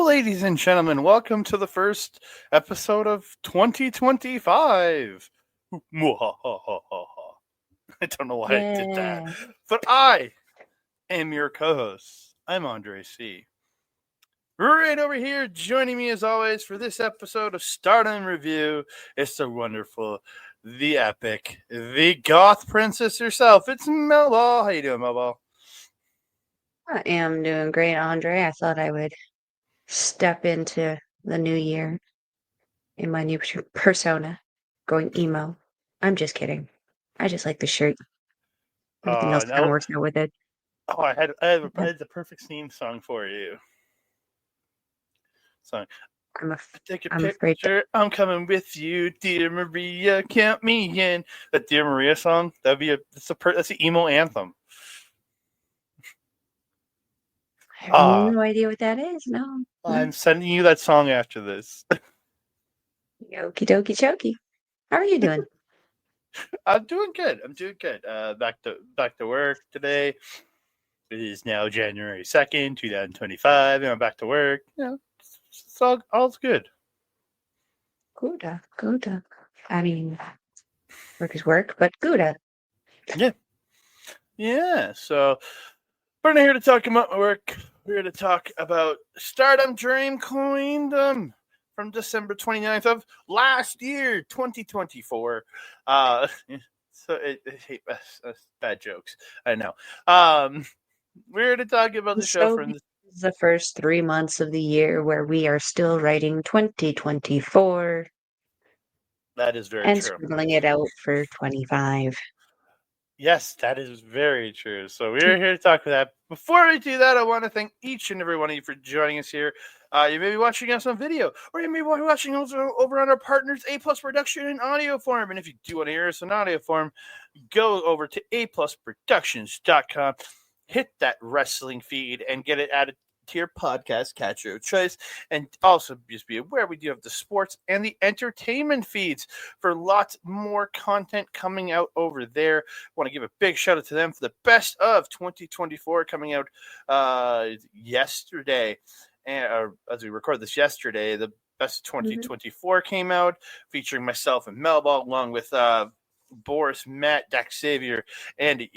ladies and gentlemen, welcome to the first episode of 2025. I don't know why I did that, but I am your co-host. I'm Andre C. Right over here, joining me as always for this episode of Stardom Review, it's the wonderful, the epic, the goth princess herself. It's Melball. How you doing, Melball? I am doing great, Andre. I thought I would step into the new year in my new persona, going emo. I'm just kidding. I just like the shirt. Everything else kind of No. works out with it. Oh, I had the perfect theme song for you. Song. Take a picture. I'm coming with you, dear Maria. Count me in. That Dear Maria song. That's the emo anthem. I have no idea what that is. No. I'm sending you that song after this. Okie dokie chokie. How are you doing? I'm doing good. Back to work today. It is now January 2nd, 2025, and I'm back to work. It's all's good. Good. I mean, work is work, but good. Yeah. So we're not here to talk about my work. We're here to talk about Stardom Dream Queendom from December 29th of last year, 2024. So I hate bad jokes. I know. We're here to talk about the show from the first 3 months of the year where we are still writing 2024. That is very true. true. And scribbling it out for 25. Yes, that is very true. So we're here to talk about that. Before we do that, I want to thank each and every one of you for joining us here. You may be watching us on video, or you may be watching us over on our partners, A Plus Production in audio form. And if you do want to hear us in audio form, go over to aplusproductions.com, hit that wrestling feed, and get it added to your podcast catcher of choice. And also just be aware we do have the sports and the entertainment feeds for lots more content coming out over there. I want to give a big shout out to them for the best of 2024 coming out yesterday. And as we record this yesterday, the best of 2024 came out, featuring myself and Melball, along with Boris, Matt, Dax Xavier, and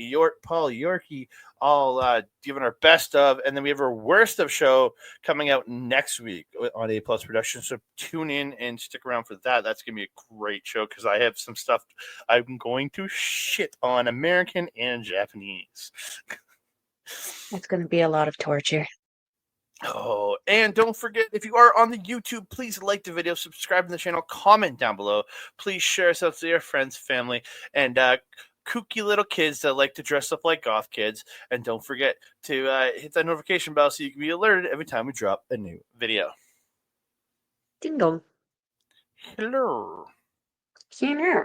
Paul Yorkie, all giving our best of. And then we have our worst of show coming out next week on A Plus Productions. So tune in and stick around for that. That's going to be a great show because I have some stuff I'm going to shit on American and Japanese. It's going to be a lot of torture. Oh, and don't forget, if you are on the YouTube, please like the video, subscribe to the channel, comment down below. Please share us out to your friends, family, and kooky little kids that like to dress up like goth kids. And don't forget to hit that notification bell so you can be alerted every time we drop a new video. Ding dong. Hello. Hello.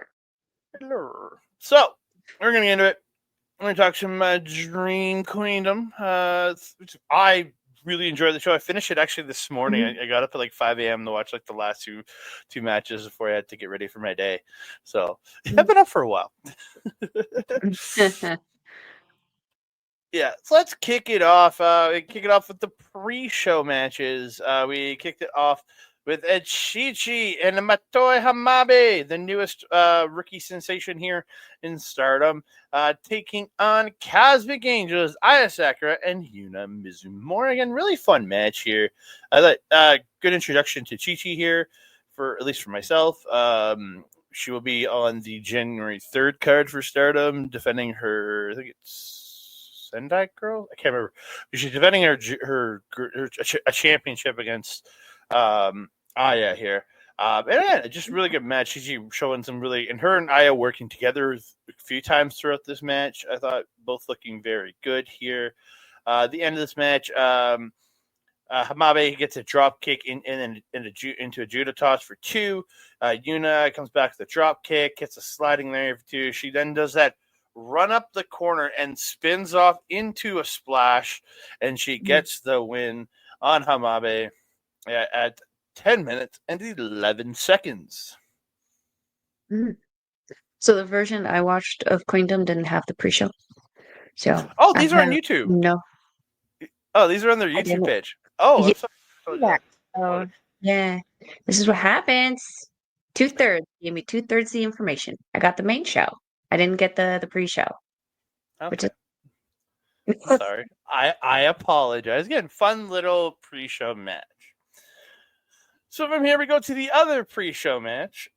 So, we're going to get into it. I'm going to talk some Dream Queendom. I really enjoyed the show. I finished it actually this morning. I got up at like 5 a.m. to watch like the last two matches before I had to get ready for my day. So I've been up for a while. Yeah, so let's kick it off. We kick it off with the pre-show matches. We kicked it off with Chi and Matoi Hamabe, the newest rookie sensation here in Stardom, taking on Cosmic Angels, Aya Sakura, and Yuna Mizumori. Again, really fun match here. I thought good introduction to Chi here, at least for myself. She will be on the January 3rd card for Stardom, defending her, I think it's Sendai Girl? I can't remember. She's defending her a championship against Aya here. And yeah, just really good match. She's showing some really, and her and Aya working together a few times throughout this match. I thought both looking very good here. The end of this match, Hamabe gets a drop kick into a judo toss for 2. Yuna comes back to the drop kick, gets a sliding there for 2. She then does that run up the corner and spins off into a splash, and she gets the win on Hamabe at 10 minutes and 11 seconds. So the version I watched of Queendom didn't have the pre-show. So these are on YouTube. No. Oh, these are on their YouTube page. Oh, yeah. Oh, yeah. This is what happens. 2/3. Gave me 2/3 the information. I got the main show. I didn't get the pre-show, which Okay. is I'm sorry. I apologize. Again, fun little pre-show match. So from here we go to the other pre-show match.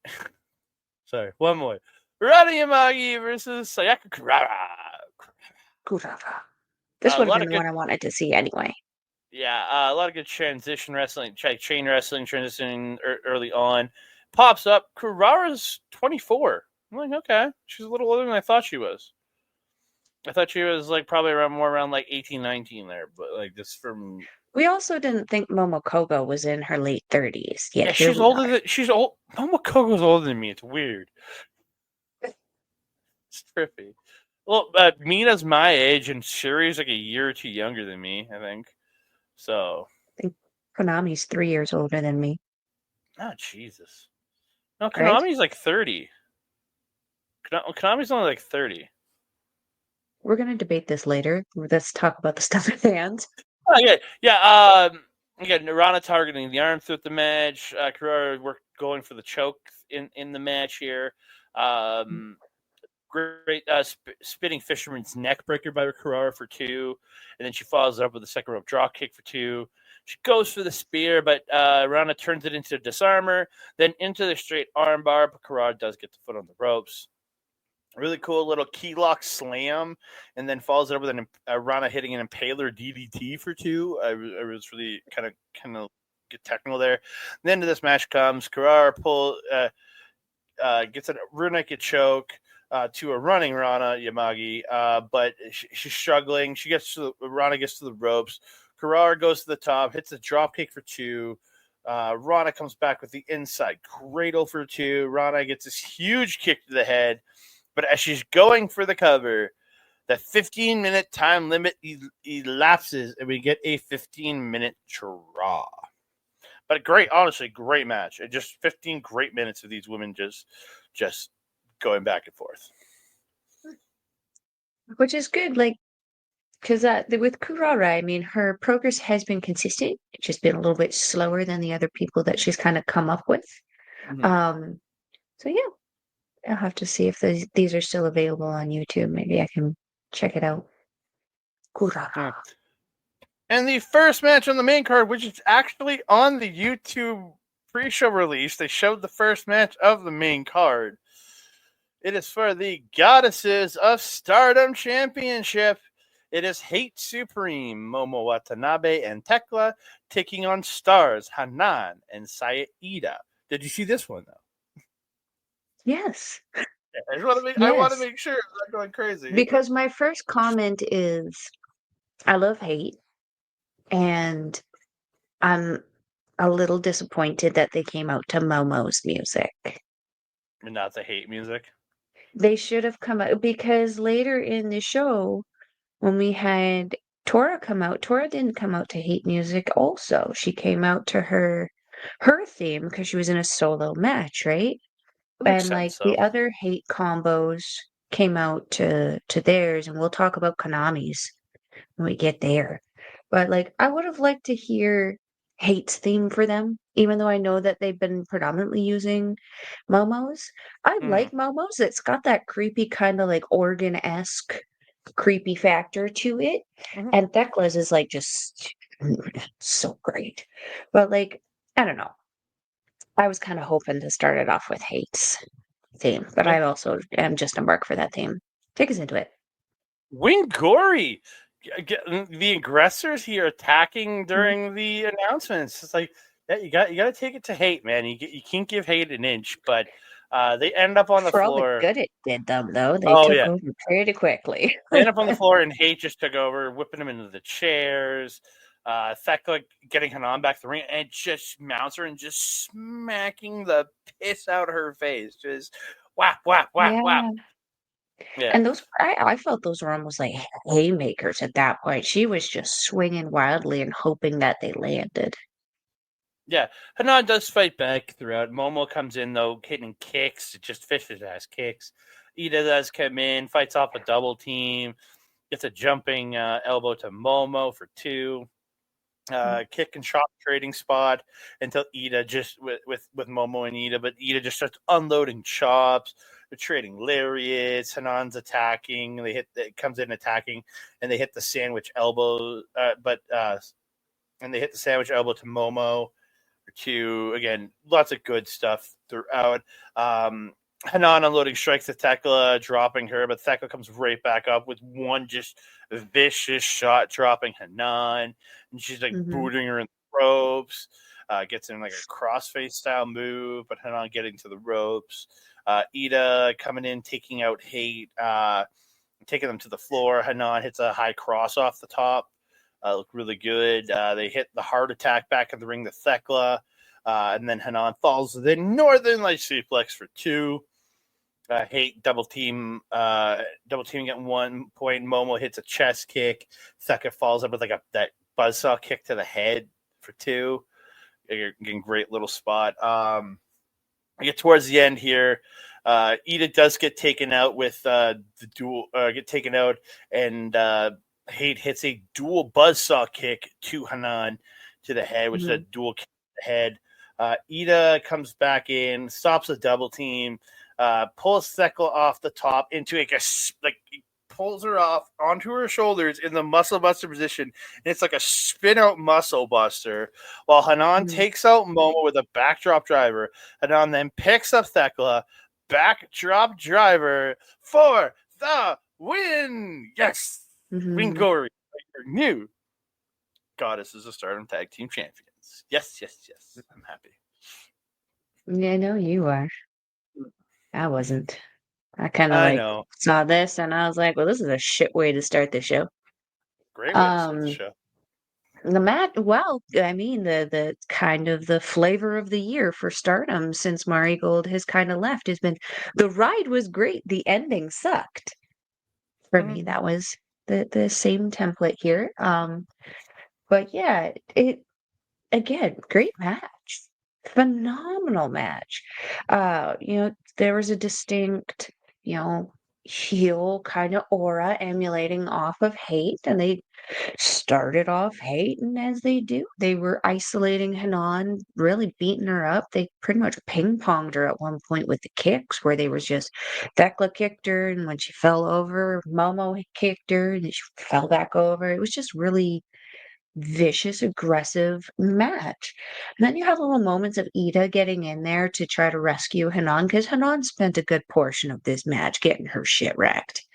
Sorry, one more. Rana Yamagi versus Sayaka Kurara. Kurara. This A would have lot been of the good, one I wanted to see anyway. yeah, a lot of good transition wrestling, chain wrestling, transitioning early on. Pops up. Kurara's 24. I'm like, okay, she's a little older than I thought she was. I thought she was like probably around like 18, 19 there, but like just from We also didn't think Momokogo was in her late 30s. Yet yeah, here she's we older are. than she's old. Momokogo's older than me. It's weird. It's trippy. Well, Mina's my age, and Shuri's like a year or two younger than me, I think. So, I think Konami's 3 years older than me, oh Jesus, no, right? Konami's like 30. Konami's only like 30. We're gonna debate this later. Let's talk about the stuff at hand. Oh yeah, yeah. Again, Narana targeting the arm throughout the match. Kurara worked going for the choke in the match here. Great spinning fisherman's neck breaker by Kurara for 2, and then she follows it up with a second rope drop kick for 2. She goes for the spear, but Rana turns it into a disarmer, then into the straight armbar, but Kurara does get the foot on the ropes. Really cool little key lock slam, and then follows it up with Rana hitting an impaler DDT for 2. I was really kind of get technical there. The end of this match comes. Kurara gets a rear naked choke to a running Rana Yamagi, but she's struggling. Rana gets to the ropes. Kurara goes to the top, hits a drop kick for 2. Rana comes back with the inside cradle for 2. Rana gets this huge kick to the head, but as she's going for the cover, the 15-minute time limit elapses, and we get a 15-minute draw. But honestly, great match. Just 15 great minutes of these women just going back and forth. Which is good, like, because with Kurara, I mean, her progress has been consistent. It's just been a little bit slower than the other people that she's kind of come up with. Mm-hmm. So yeah, I'll have to see if these are still available on YouTube. Maybe I can check it out. Kurara. Yeah. And the first match on the main card, which is actually on the YouTube pre-show release, they showed the first match of the main card. It is for the Goddesses of Stardom Championship. It is Hate Supreme, Momo Watanabe and Thekla taking on Stars, Hanan and Saya Iida. Did you see this one, though? Yes. I want to make sure I'm not going crazy. Because my first comment is I love Hate, and I'm a little disappointed that they came out to Momo's music. And not the Hate music. They should have come out because later in the show, when we had Tora come out, Tora didn't come out to Hate music also. She came out to her theme because she was in a solo match, right? That makes And like sense, the though. other Hate combos came out to theirs, and we'll talk about Konami's when we get there. But like I would have liked to hear Hate's theme for them, even though I know that they've been predominantly using Momo's. I like Momo's. It's got that creepy kind of like organ-esque creepy factor to it. Mm-hmm. And Thekla's is like just so great. But like, I don't know. I was kind of hoping to start it off with Hate's theme, but Yeah. I also am just a mark for that theme. Take us into it. Wing Gori. The aggressors here attacking during the announcements. It's like, yeah, you got to take it to Hate, man. You can't give Hate an inch, but they end up on the For all the floor. good it did them, though, they Oh took yeah, over pretty quickly. they end up on the floor, and Hate just took over, whipping them into the chairs. Thekla getting Hanan back to the ring and just mounts her and just smacking the piss out of her face. Just whap, whap, whap, whap. Yeah. Yeah. And I felt those were almost like haymakers at that point. She was just swinging wildly and hoping that they landed. Yeah, Hanan does fight back throughout. Momo comes in, though, hitting kicks, just fishes ass kicks. Iida does come in, fights off a double team, gets a jumping elbow to Momo for 2. kick and chop trading spot until Iida just with Momo and Iida, but Iida just starts unloading chops. They're trading lariats. Hanan's attacking. It comes in attacking, and they hit the sandwich elbow. And they hit the sandwich elbow to Momo. To again, lots of good stuff throughout. Hanan unloading strikes to Thekla, dropping her, but Thekla comes right back up with one just vicious shot, dropping Hanan, and she's like booting her in the ropes. Gets in like a crossface style move, but Hanan getting to the ropes. Iida coming in, taking out Hate, taking them to the floor. Hanan hits a high cross off the top. Look really good. They hit the heart attack back in the ring to Thekla. And then Hanan falls to the Northern Light Suplex for 2. Hate double teaming at one point. Momo hits a chest kick. Thekla falls up with like that buzzsaw kick to the head for 2. Again, great little spot. I get towards the end here. Iida does get taken out with the dual. Get taken out, and Hate hits a dual buzzsaw kick to Hanan to the head, which is a dual kick to the head. Iida comes back in, stops the double team, pulls Thekla off the top into pulls her off onto her shoulders in the muscle buster position, and it's like a spin out muscle buster. While Hanan takes out Momo with a backdrop driver, Hanan then picks up Thekla, backdrop driver for the win. Yes, win Gori, your new Goddesses of Stardom Tag Team Champions. Yes. I'm happy. Yeah, I know you are. I wasn't. I kind of saw this and I was like, well, this is a shit way to start the show. Great way to start the show. The match, well, I mean, the kind of the flavor of the year for Stardom since Mari Gold has kind of left has been the ride was great. The ending sucked. For me, that was the same template here. But yeah, it again, great match. Phenomenal match. There was a distinct, heel kind of aura emulating off of Hate, and they started off Hate, and as they do, they were isolating Hanan, really beating her up. They pretty much ping-ponged her at one point with the kicks, where they was just Thekla kicked her, and when she fell over, Momo kicked her, and she fell back over. It was just really vicious, aggressive match. And then you have little moments of Iida getting in there to try to rescue Hanan, because Hanan spent a good portion of this match getting her shit wrecked.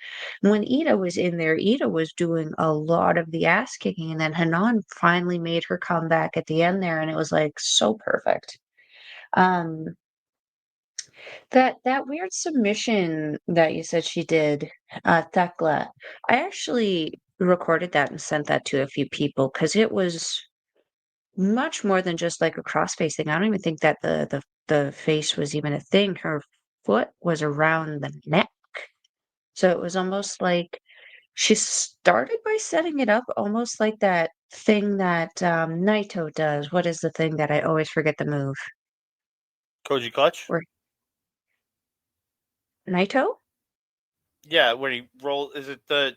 And when Iida was in there, Iida was doing a lot of the ass kicking, and then Hanan finally made her come back at the end there, and it was like so perfect. That weird submission that you said she did, Thekla, I actually recorded that and sent that to a few people because it was much more than just like a crossface thing. I don't even think that the face was even a thing. Her foot was around the neck. So it was almost like she started by setting it up almost like that thing that Naito does. What is the thing that I always forget the move? Koji Clutch? Where Naito? Yeah, where he roll. Is it the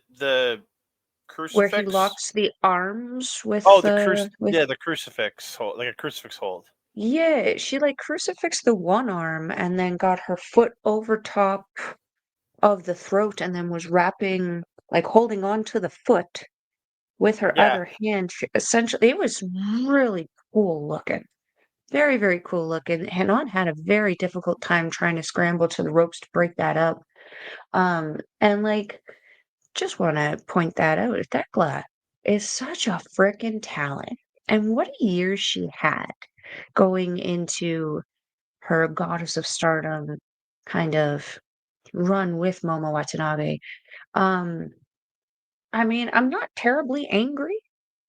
crucifix? Where he locks the arms with the crucifix hold, like a crucifix hold. Yeah, she like crucifixed the one arm and then got her foot over top of the throat and then was wrapping, like holding on to the foot with her other hand. Essentially, it was really cool looking. Very, very cool looking. Hanan had a very difficult time trying to scramble to the ropes to break that up. And like, just want to point that out. Thekla is such a freaking talent. And what a year she had going into her Goddess of Stardom kind of run with Momo Watanabe. I mean, I'm not terribly angry.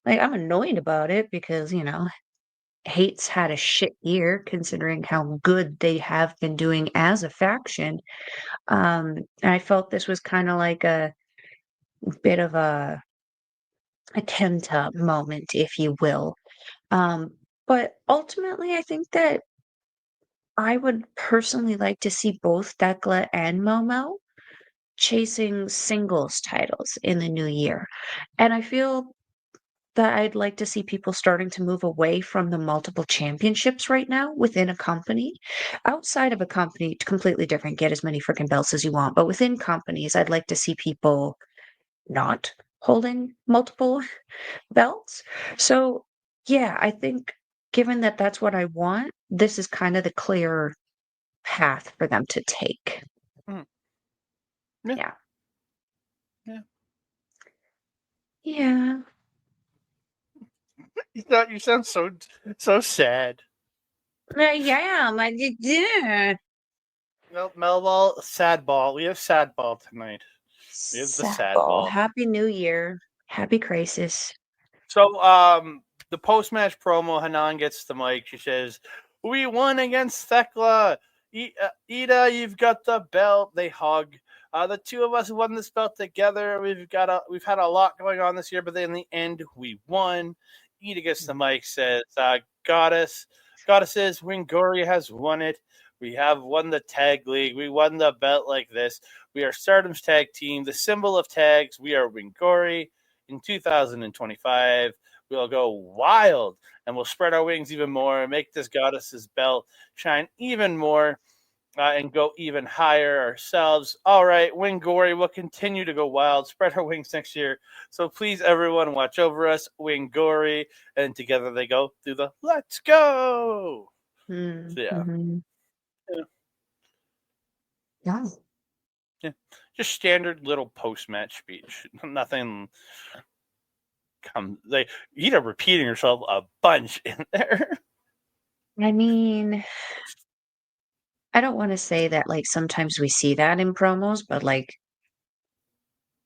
Like, I'm annoyed about it because, Hate's had a shit year considering how good they have been doing as a faction. I felt this was kind of like a bit of a Kenta moment, if you will. But ultimately, I think that I would personally like to see both Thekla and Momo chasing singles titles in the new year. And I feel that I'd like to see people starting to move away from the multiple championships right now within a company. Outside of a company, completely different, get as many freaking belts as you want. But within companies, I'd like to see people not holding multiple belts. So, yeah, I think given that that's what I want, this is kind of the clear path for them to take. Mm. Yeah. Yeah. Yeah. Yeah. You sound so sad. Yeah, I did. Yeah. Well, Melball, sad ball. We have sad ball tonight. We have the sad Ball. ball. Happy New Year. Happy Crisis. So, the post match promo, Hanan gets the mic. She says, "We won against Thekla. Iida, you've got the belt." They hug. The two of us won this belt together. We've had a lot going on this year, but then in the end, we won. Iida gets the mic. Says, Goddesses, when Gori has won it. We have won the tag league. We won the belt like this. We are Stardom's tag team. The symbol of tags. We are Wingori. In 2025, we'll go wild and we'll spread our wings even more and make this goddess's belt shine even more and go even higher ourselves. All right, Wingori will continue to go wild, spread our wings next year. So please, everyone, watch over us, Wingori. And together they go through the let's go. Mm-hmm. So, yeah. Yeah. Yeah. Just standard little post-match speech. Nothing like Iida repeating herself a bunch in there. I mean, I don't want to say that like sometimes we see that in promos, but like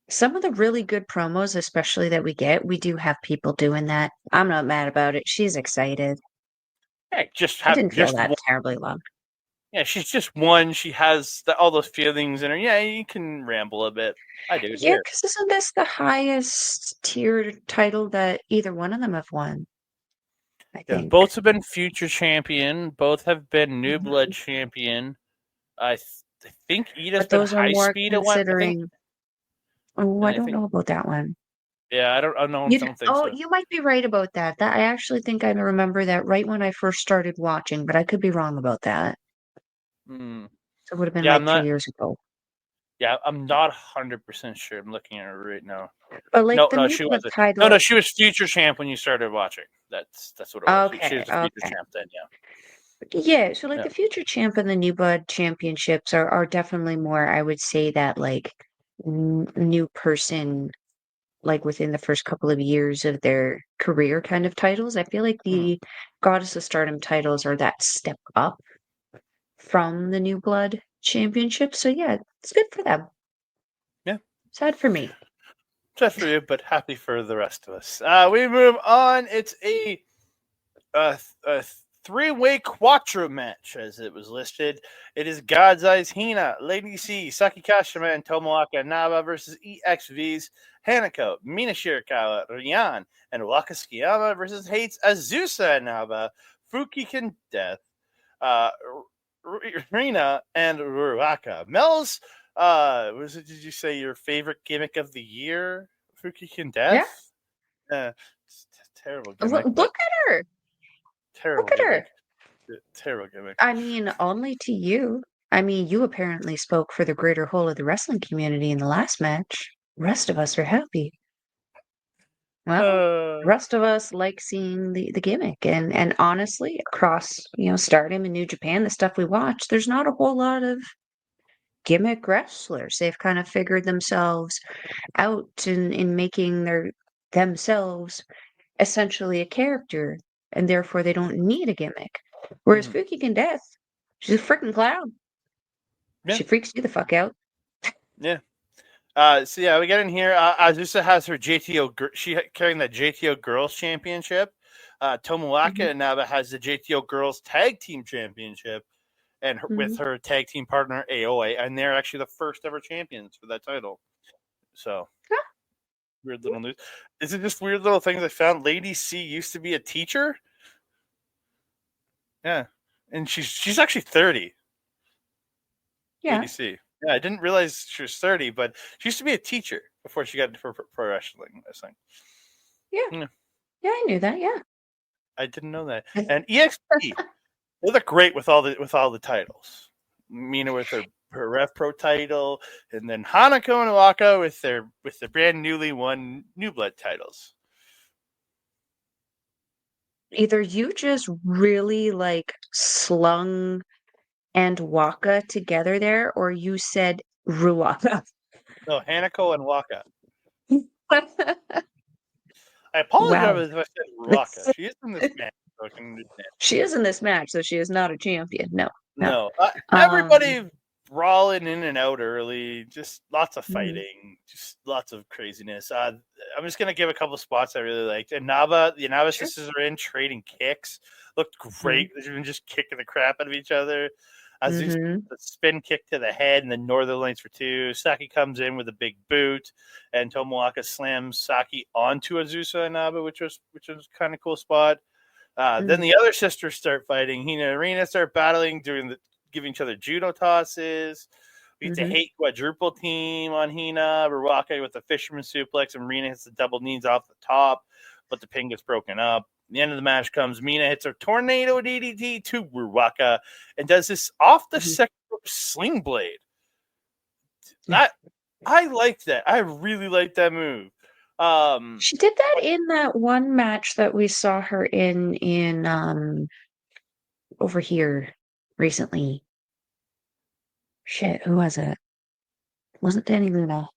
some of the really good promos, especially that we get, we do have people doing that. I'm not mad about it. She's excited. Yeah, I didn't feel just that one. terribly long. Yeah, she's just one. She has all those feelings in her. Yeah, you can ramble a bit. I do Yeah, here. because isn't this the highest tiered title that either one of them have won? I Yeah, think. both have been future champion. Both have been new blood Mhm. champion. I think Ida's But been those are high more speed at one. considering. Oh, And I I don't think know about that one. yeah, I You don't think oh, so. you might be right about that. That I actually think I remember that right when I first started watching, but I could be wrong about that. Hmm. So it would have been Yeah, like 3 years ago. I'm not 100% sure. I'm looking at her right now. But like No, the no, new she blood wasn't. No, title. she was future champ when you started watching. That's what it was. She Okay, was the future okay. champ then. Yeah. Yeah, so like Yeah. the future champ and the new blood championships are definitely more, I would say that like new person like within the first couple of years of their career kind of titles. I feel like Mhm. the Goddess of Stardom titles are that step up from the New Blood Championship. So yeah, it's good for them. Yeah. Sad for me. Sad for you, but happy for the rest of us. We move on. It's a three-way quattro match, as it was listed. It is God's Eyes Hina, Lady C, Saki Kashima, and Tomoaka Naba versus EXV's Hanako, Mina Shirakawa, Ryan, and Waka Tsukiyama versus Hates Azusa Naba, Fukiken Death, uh, Rina, and Ruaka. Mel's, did you say your favorite gimmick of the year? Fukiken Yeah. Death? It's a terrible Look, gimmick, but look at her. terrible Look at gimmick. her. Terrible gimmick. I mean, only to you. I mean, you apparently spoke for the greater whole of the wrestling community in the last match. Rest of us are happy. Well, the Uh, rest of us like seeing the gimmick, and honestly, across Stardom and New Japan, the stuff we watch, there's not a whole lot of gimmick wrestlers. They've kind of figured themselves out in making themselves essentially a character, and therefore they don't need a gimmick. Whereas mhm. Fukigen Death, she's a freaking clown. Yeah, She freaks you the fuck out. yeah. So yeah, we get in here. Azusa has her JTO. Carrying the JTO Girls Championship. Hmm. Tomoaka and Naba has the JTO Girls Tag Team Championship, and Hmm. with her tag team partner Aoi, and they're actually the first ever champions for that title. So weird little news. Is it just weird little things I found? Lady C used to be a teacher. Yeah, and she's actually 30. Yeah, Lady C. Yeah, I didn't realize she was 30, but she used to be a teacher before she got into pro wrestling. I think. yeah. Yeah. Yeah, I knew that. Yeah. I didn't know that. And EXP, they look great with all the titles. Mina with her Rev Pro title, and then Hanako and Waka with their brand newly won New Blood titles. Either you just really like slung and Waka together there, or you said Ruaka. No, Hanako and Waka. I apologize Wow. if I said Ruaka. She is in this match, so I can understand. She is in this match, so she is not a champion. No, no. No, Um, everybody brawling in and out early. Just lots of mhm, fighting. Just lots of craziness. I'm just gonna give a couple spots I really liked. And the Nava sure. sisters are in trading kicks. Looked Mhm, great. They've been just kicking the crap out of each other. Azusa mhm, the spin kick to the head, and then Northern Lights for two. Saki comes in with a big boot, and Tomoaka slams Saki onto Azusa and Naba, which was kind of cool spot. Then mhm, the other sisters start fighting. Hina and Arena start battling, giving each other judo tosses. We get the mhm, hate quadruple team on Hina. We're walking with the fisherman suplex, and Rena hits the double knees off the top, but the pin gets broken up. The end of the match comes. Mina hits her tornado DDT to Ruaka and does this off the mhm. second sling blade. Yeah. I like that. I really like that move. She did that in that one match that we saw her in over here recently. Shit, who was it? Wasn't Danny Luna?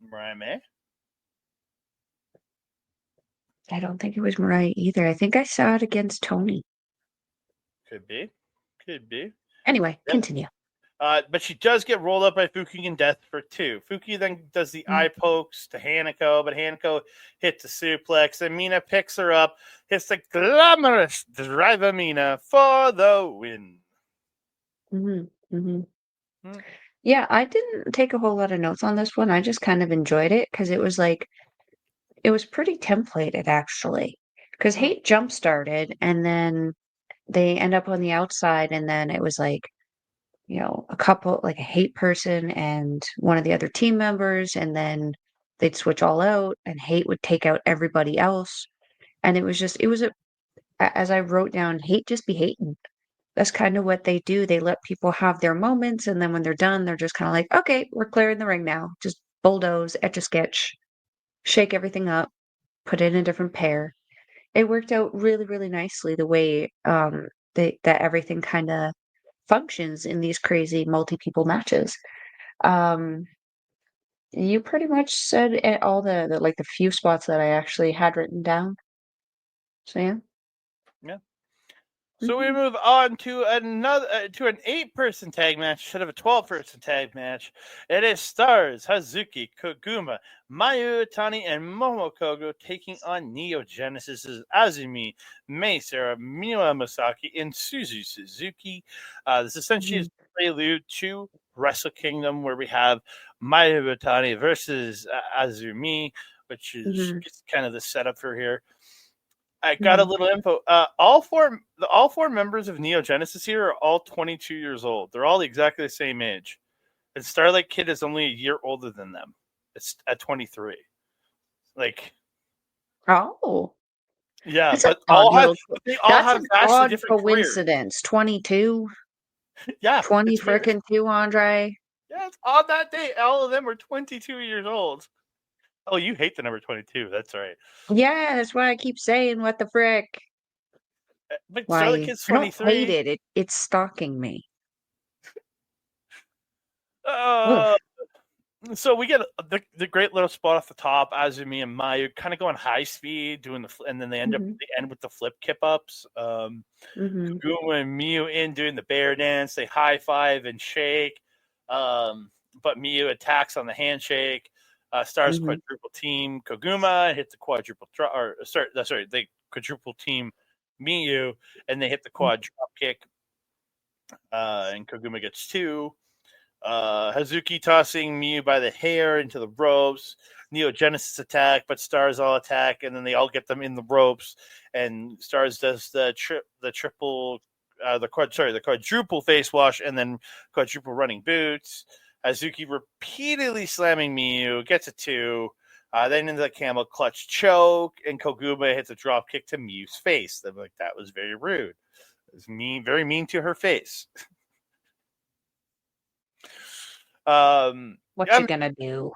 Mariah I don't think it was Mariah either. I think I saw it against Tony. could be, could be. Anyway, Yep. continue. But she does get rolled up by Fuki and Death for two. Fuki then does the eye pokes to Hanako, but Hanako hits the suplex, and Mina picks her up, hits the glamorous driver Mina for the win. Hmm. Hmm. Hmm. Yeah, I didn't take a whole lot of notes on this one. I just kind of enjoyed it because it was like it was pretty templated actually. Because Hmm. Hate jump started and then they end up on the outside, and then it was like, a couple, like a Hate person and one of the other team members, and then they'd switch all out, and Hate would take out everybody else. And it was as I wrote down, Hate just be hating. That's kind of what they do. They let people have their moments, and then when they're done, they're just kind of like, okay, we're clearing the ring now. Just bulldoze, etch a sketch, shake everything up, put it in a different pair. It worked out really, really nicely the way that everything kind of functions in these crazy multi-people matches. Um, you pretty much said all the like the few spots that I actually had written down. So yeah. Yeah. So we Hmm. move on to an 8-person tag match instead of a 12-person tag match. It is Stars, Hazuki, Koguma, Mayu Itani, and Momo Kogo taking on Neo Genesis's Azumi, Mei Sarah, Miwa Masaki, and Suzu Suzuki. This essentially Hmm. is a prelude to Wrestle Kingdom, where we have Mayu Itani versus Azumi, which is Hmm. kind of the setup for here. I got a Hmm. little info. All four members of Neo Genesis here are all 22 years old. They're all exactly the same age. And Starlight Kid is only a year older than them. It's at 23. Like, Oh, yeah, that's an odd little. but they all That's have an vastly odd different careers. coincidence. 22, Yeah, 20 it's weird. frickin' 2, Andre. Yeah, it's on that day. All of them were 22 years old. Oh, you hate the number 22. That's right. Yeah, that's why I keep saying what the frick. But Starlight Why? Kid's I don't hate 23. it. It's stalking me. Ugh. Uh, So we get the great little spot off the top, Azumi and Mayu kind of going high speed, doing and then Mhm. they end with the flip kip ups. Mhm. Kaguma and Miyu in doing the bear dance. They high five and shake, but Miyu attacks on the handshake. Stars Mhm. quadruple team Koguma hit the quadruple sorry, they quadruple team Miyu and they hit the quad drop kick. And Koguma gets two. Hazuki tossing Miyu by the hair into the ropes. Neo Genesis attack, but Stars all attack, and then they all get them in the ropes. And Stars does the quadruple face wash, and then quadruple running boots. Hazuki repeatedly slamming Miyu, gets a two. Then into the camel clutch choke, and Koguma hits a drop kick to Miyu's face. I'm like, that was very rude. It was mean, very mean to her face. What you gonna do?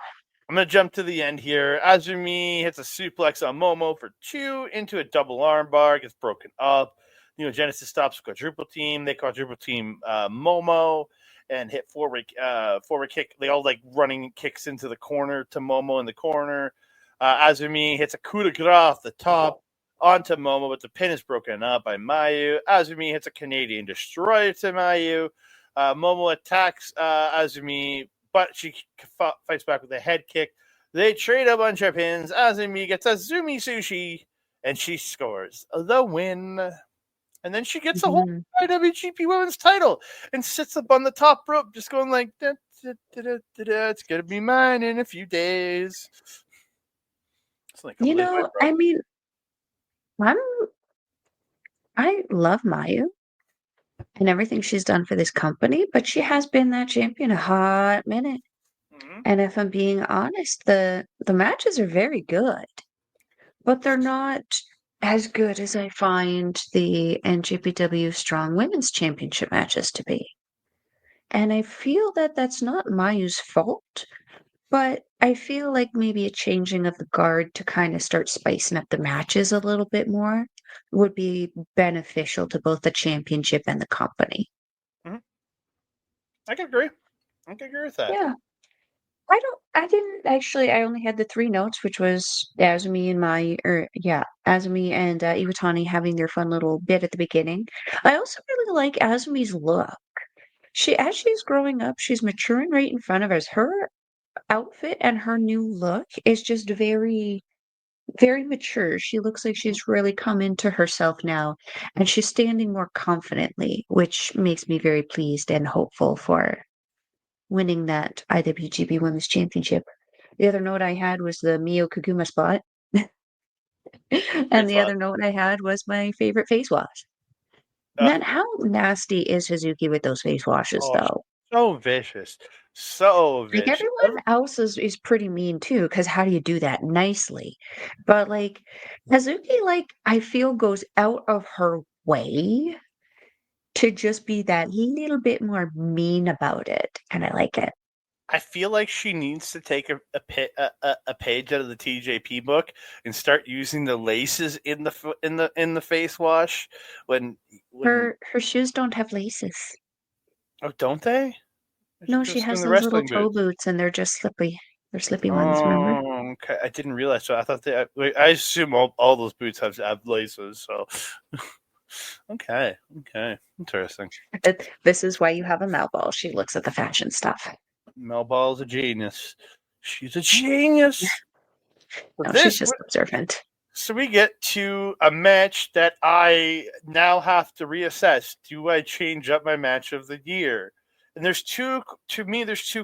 I'm going to jump to the end here. Azumi hits a suplex on Momo for 2 into a double armbar, gets broken up. Genesis stops quadruple team. They quadruple team Momo and hit forward kick. They all like running kicks into the corner to Momo in the corner. Azumi hits a coup de grace off the top onto Momo, but the pin is broken up by Mayu. Azumi hits a Canadian destroyer to Mayu. Momo attacks Azumi, but she fights back with a head kick. They trade a bunch of pins. Azumi gets a Zumi Sushi, and she scores the win. And then she gets a whole IWGP Women's title and sits up on the top rope, just going like, da, da, da, da, da, da. It's going to be mine in a few days. Like, I mean, I love Mayu and everything she's done for this company, but she has been that champion a hot minute. Mm-hmm. And if I'm being honest, the matches are very good, but they're not as good as I find the NJPW Strong Women's Championship matches to be. And I feel that that's not Mayu's fault, but I feel like maybe a changing of the guard to kind of start spicing up the matches a little bit more would be beneficial to both the championship and the company. Mm-hmm. I can agree with that. Yeah. I only had the 3 notes, which was Azumi and Iwatani having their fun little bit at the beginning. I also really like Azumi's look. As she's growing up, she's maturing right in front of us. Her outfit and her new look is just very, very mature. She looks like she's really come into herself now, and she's standing more confidently, which makes me very pleased and hopeful for winning that IWGP Women's Championship. The other note I had was the Mio Kaguma spot. And the other note I had was my favorite face wash. Man, how nasty is Hazuki with those face washes, though? So vicious. So vicious. Like, everyone else is pretty mean, too, because how do you do that nicely? But, like, Hazuki, like, I feel goes out of her way to just be that little bit more mean about it, and I like it. I feel like she needs to take a page out of the TJP book and start using the laces in the face wash when her shoes don't have laces. Oh, don't they? No, she has those little toe boots, and they're just slippy. They're slippy ones, remember? Okay. I didn't realize. So I thought I assume all those boots have laces. So okay, interesting. This is why you have a Melball. She looks at the fashion stuff. Melball's a genius. She's a genius. No, she's just observant. So we get to a match that I now have to reassess. Do I change up my match of the year? And there's two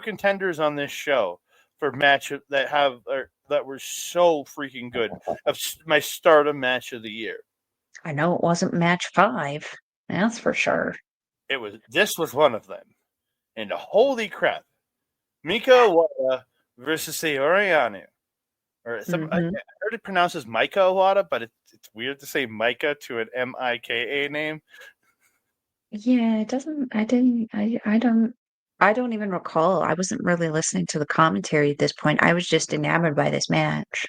contenders on this show for match that were so freaking good. Of my Stardom match of the year. I know it wasn't match 5. That's for sure. This was one of them. And holy crap. Mika Iwata versus Sayori Yano. Or I heard it pronounced as Mika Iwata, but it's weird to say Mika to an Mika name. Yeah, it doesn't. I don't even recall. I wasn't really listening to the commentary at this point. I was just enamored by this match.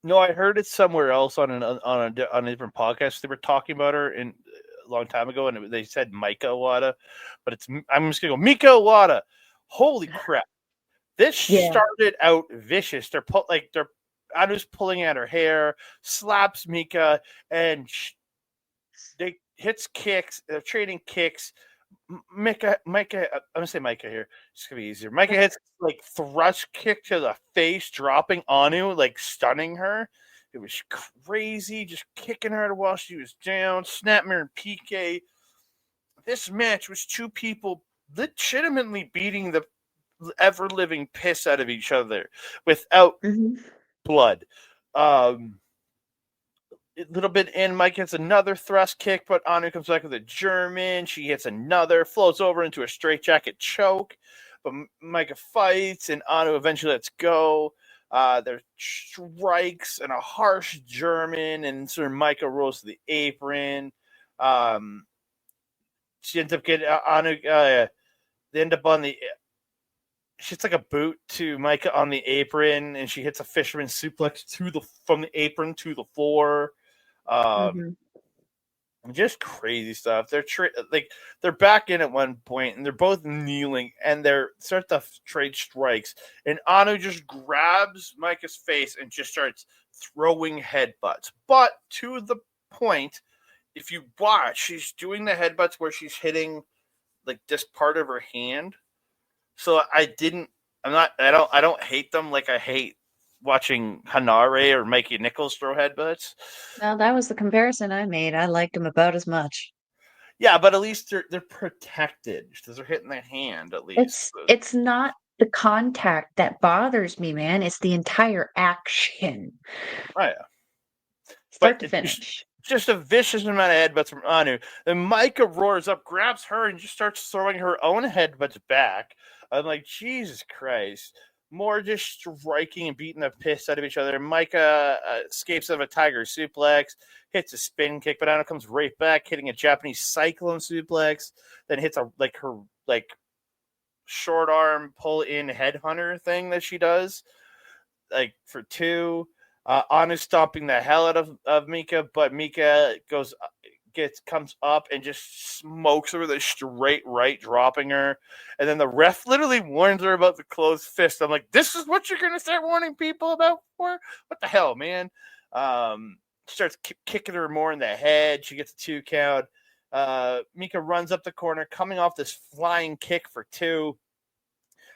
No, I heard it somewhere else on a different podcast. They were talking about her a long time ago, and they said Mika Iwata, but I'm just gonna go Mika Iwata. Holy crap! This started out vicious. Anu's pulling at her hair, slaps Mika, and they hits kicks. They're trading kicks. Mika, I'm gonna say Mika here. It's gonna be easier. Mika hits like thrust kick to the face, dropping Anu, like stunning her. It was crazy, just kicking her while she was down. Snapmare and PK. This match was two people legitimately beating the ever living piss out of each other without blood. A little bit in, Mike hits another thrust kick, but Anu comes back with a German. She hits another, floats over into a straightjacket choke. But Micah fights, and Anu eventually lets go. There's strikes and a harsh German, and sort of Micah rolls to the apron. She ends up getting they end up on the. She hits like a boot to Micah on the apron, and she hits a fisherman suplex from the apron to the floor. Mm-hmm. Just crazy stuff. They're back in at one point, and they're both kneeling, and they're start to trade strikes. And Anu just grabs Micah's face and just starts throwing headbutts. But to the point, if you watch, she's doing the headbutts where she's hitting like this part of her hand. So I don't hate them like I hate watching Hanare or Mikey Nichols throw headbutts. Well, that was the comparison I made. I liked them about as much. Yeah, but at least they're protected because they're hitting their hand at least. It's not the contact that bothers me, man. It's the entire action. Oh yeah. Start to finish. Just a vicious amount of headbutts from Anu. Then Micah roars up, grabs her, and just starts throwing her own headbutts back. I'm like, Jesus Christ. More just striking and beating the piss out of each other. Micah escapes out of a tiger suplex, hits a spin kick, but Anu comes right back, hitting a Japanese cyclone suplex, then hits her short arm pull in headhunter thing that she does, like for 2. Anu stomping the hell out of Mika, but Mika comes up and just smokes her with a straight right, dropping her. And then the ref literally warns her about the closed fist. I'm like, this is what you're gonna start warning people about for? What the hell, man? Starts kicking her more in the head. She gets a 2 count. Mika runs up the corner, coming off this flying kick for 2.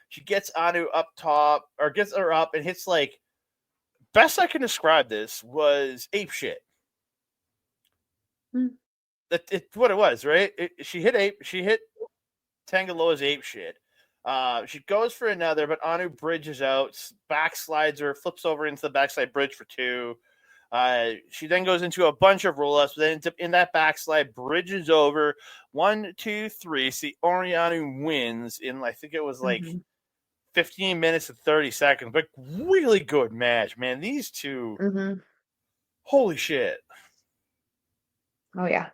She gets Anu up top, or gets her up and hits like. Best I can describe this was ape shit. It's what it was, right? She hit Tangaloa's ape shit. She goes for another, but Anu bridges out, backslides her, flips over into the backside bridge for 2. She then goes into a bunch of roll-ups, but then ends up in that backslide, bridges over 1, 2, 3. See, Orianu wins in I think it was like 15 minutes and 30 seconds, but really good match, man. These two, holy shit. Oh, yeah.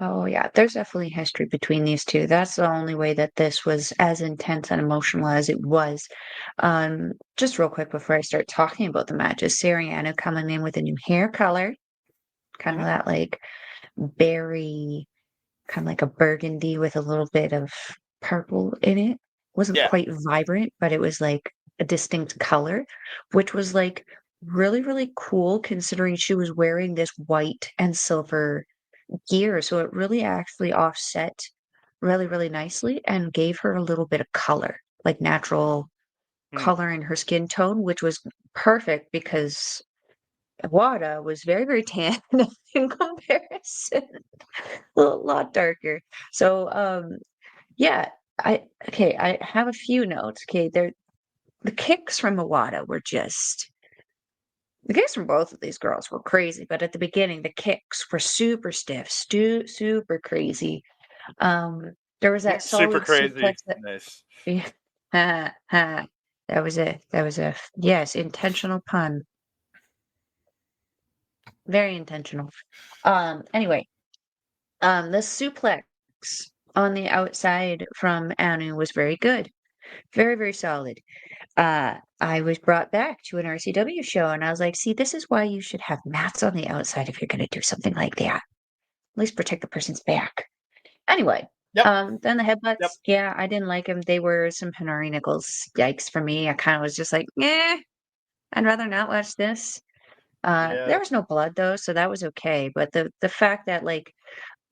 Oh, yeah. There's definitely history between these two. That's the only way that this was as intense and emotional as it was. Just real quick before I start talking about the matches, Sariano coming in with a new hair color, kind of that like berry, kind of like a burgundy with a little bit of purple in it. Wasn't quite vibrant, but it was like a distinct color, which was like really, really cool considering she was wearing this white and silver gear. So it really actually offset really, really nicely and gave her a little bit of color, like natural color in her skin tone, which was perfect because Wada was very, very tan in comparison, a lot darker. So, yeah, I have a few notes. Okay, the kicks from Iwata were just the kicks from both of these girls were crazy, but at the beginning the kicks were super stiff, super crazy. There was that super solid crazy. suplex that Nice. that was a yes, intentional pun. Very intentional. Anyway, the suplex on the outside from Anu was very good. Very, very solid. I was brought back to an RCW show and I was like, see, this is why you should have mats on the outside if you're going to do something like that. At least protect the person's back. Anyway, then the headbutts, yeah, I didn't like them. They were some Hanari Nichols. Yikes for me. I kind of was just like, I'd rather not watch this. There was no blood though, so that was okay. But the fact that like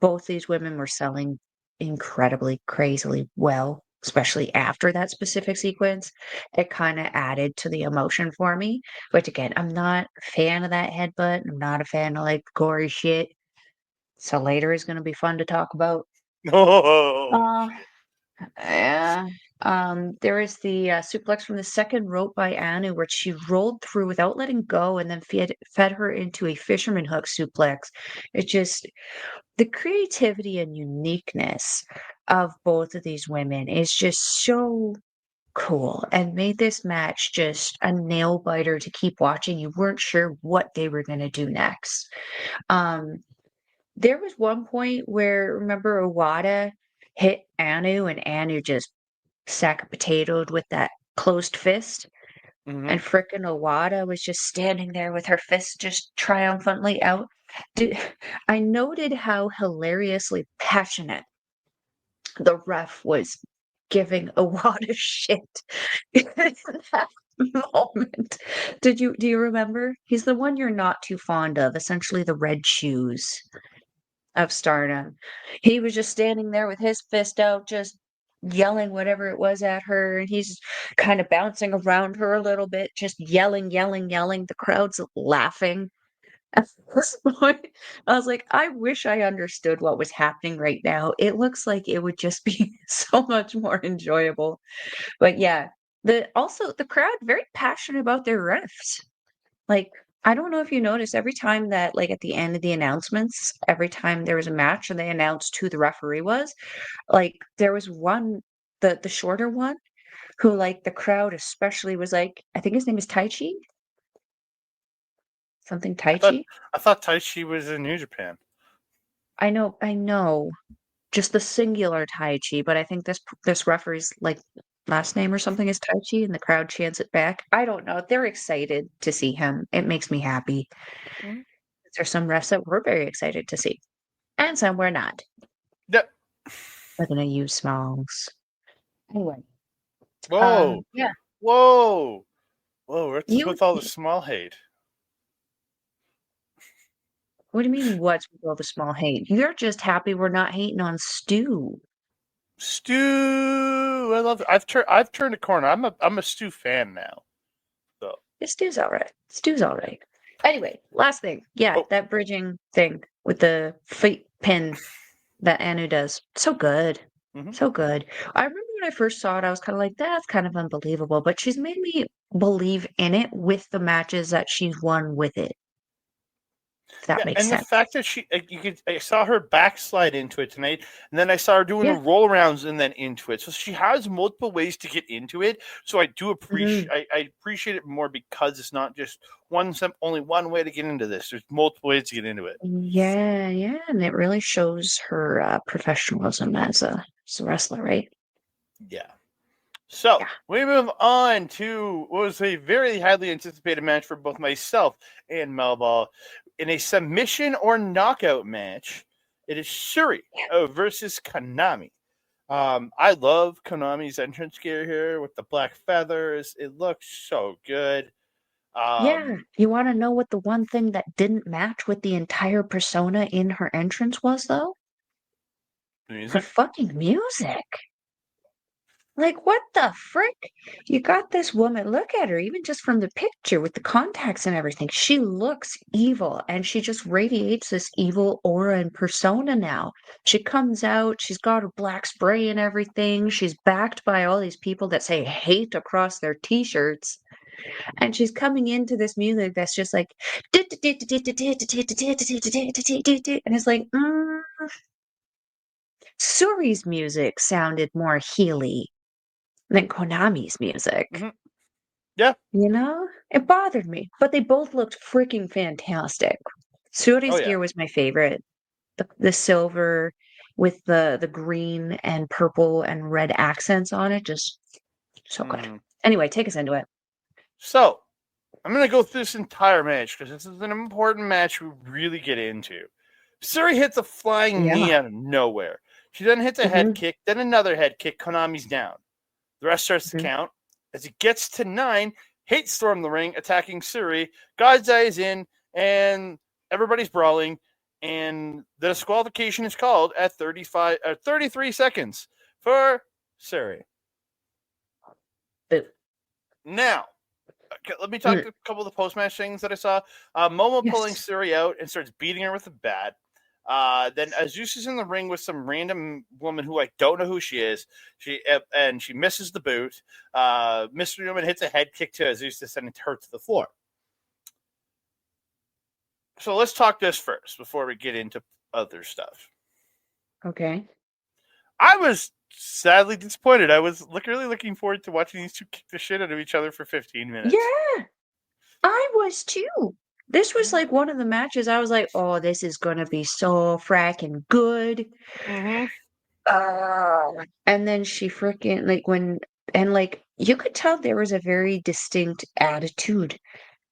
both these women were selling incredibly crazily well, especially after that specific sequence, it kind of added to the emotion for me. Which again, I'm not a fan of that headbutt. I'm not a fan of like gory shit. So later is going to be fun to talk about. Yeah. There is the suplex from the second rope by Anu, where she rolled through without letting go and then fed her into a fisherman hook suplex. It just, the creativity and uniqueness of both of these women is just so cool and made this match just a nail biter to keep watching. You weren't sure what they were going to do next. There was one point where, remember, Iwata hit Anu and Anu just sack of potatoed with that closed fist. Mm-hmm. And frickin' Iwata was just standing there with her fist just triumphantly out. I noted how hilariously passionate the ref was giving Iwata shit in that moment. Do you remember? He's the one you're not too fond of, essentially the red shoes of Stardom. He was just standing there with his fist out, just yelling whatever it was at her, and he's kind of bouncing around her a little bit, just yelling, yelling, yelling. The crowd's laughing. At this point, I was like, I wish I understood what was happening right now. It looks like it would just be so much more enjoyable. But yeah, the crowd very passionate about their refs. Like, I don't know if you noticed every time that, like, at the end of the announcements, every time there was a match and they announced who the referee was, like, there was one, the shorter one, who, like, the crowd especially was like, I think his name is Taichi? Something I thought Taichi? I thought Taichi was in New Japan. I know, just the singular Taichi, but I think this referee's, like, last name or something is Taichi, and the crowd chants it back. I don't know. They're excited to see him. It makes me happy. Mm-hmm. There's some refs that we're very excited to see, and some we're not. Yep. We're gonna use smalls. Anyway, Whoa, yeah, whoa, whoa! What's you. with all the small hate? What do you mean? What's with all the small hate? You're just happy we're not hating on Stu. Stu, I love it. I've turned a corner. I'm a Stu fan now. So Stu's all right. Stu's all right. Anyway, last thing. Yeah, oh, that bridging thing with the feet pin that Anu does. So good. mm-hmm. So good. I remember when I first saw it, I was kind of like, that's kind of unbelievable. But she's made me believe in it with the matches that she's won with it. If that Yeah, makes and the sense. fact that I saw her backslide into it tonight, and then I saw her doing the Yeah. roll-arounds and then into it. So she has multiple ways to get into it. So I do Mhm. appreciate, I appreciate it more because it's not just only one way to get into this. There's multiple ways to get into it. Yeah, yeah, and it really shows her professionalism as a wrestler, right? Yeah. So Yeah. we move on to what was a very highly anticipated match for both myself and Melball in a submission or knockout match. It is Shuri versus Konami. I love Konami's entrance gear here with the black feathers. It looks so good. Yeah. You want to know what the one thing that didn't match with the entire persona in her entrance was, though? The Her music. fucking music. Like, what the frick? You got this woman, look at her, even just from the picture with the contacts and everything. She looks evil and she just radiates this evil aura and persona now. She comes out, she's got her black spray and everything. She's backed by all these people that say hate across their t-shirts. And she's coming into this music that's just like, and it's like, Suri's music sounded more healy than Konami's music. Mm-hmm. Yeah. You know? It bothered me. But they both looked freaking fantastic. Oh Suri's yeah. gear was my favorite. The silver with the green and purple and red accents on it. Just so good. Mm-hmm. Anyway, take us into it. So I'm gonna go through this entire match because this is an important match we really get into. Suri hits a flying Yeah. knee out of nowhere. She then hits a head Hmm. kick, then another head kick. Konami's down. The rest starts to Hmm. count. As it gets to 9, Hate storm the ring, attacking Suri. God's Eye is in, and everybody's brawling. And the disqualification is called at 33 seconds for Suri. Boo. Now, okay, let me talk Mm. to a couple of the post-match things that I saw. Momo pulling Yes. Suri out and starts beating her with a bat. Then Azus is in the ring with some random woman who I don't know who she is. She misses the boot. Mystery Woman hits a head kick to Azus, sending her to the floor. So let's talk this first before we get into other stuff. Okay. I was sadly disappointed. I was really looking forward to watching these two kick the shit out of each other for 15 minutes. Yeah, I was too. This was like one of the matches I was like, oh, this is gonna be so fracking good. Mm-hmm. And then she freaking like you could tell there was a very distinct attitude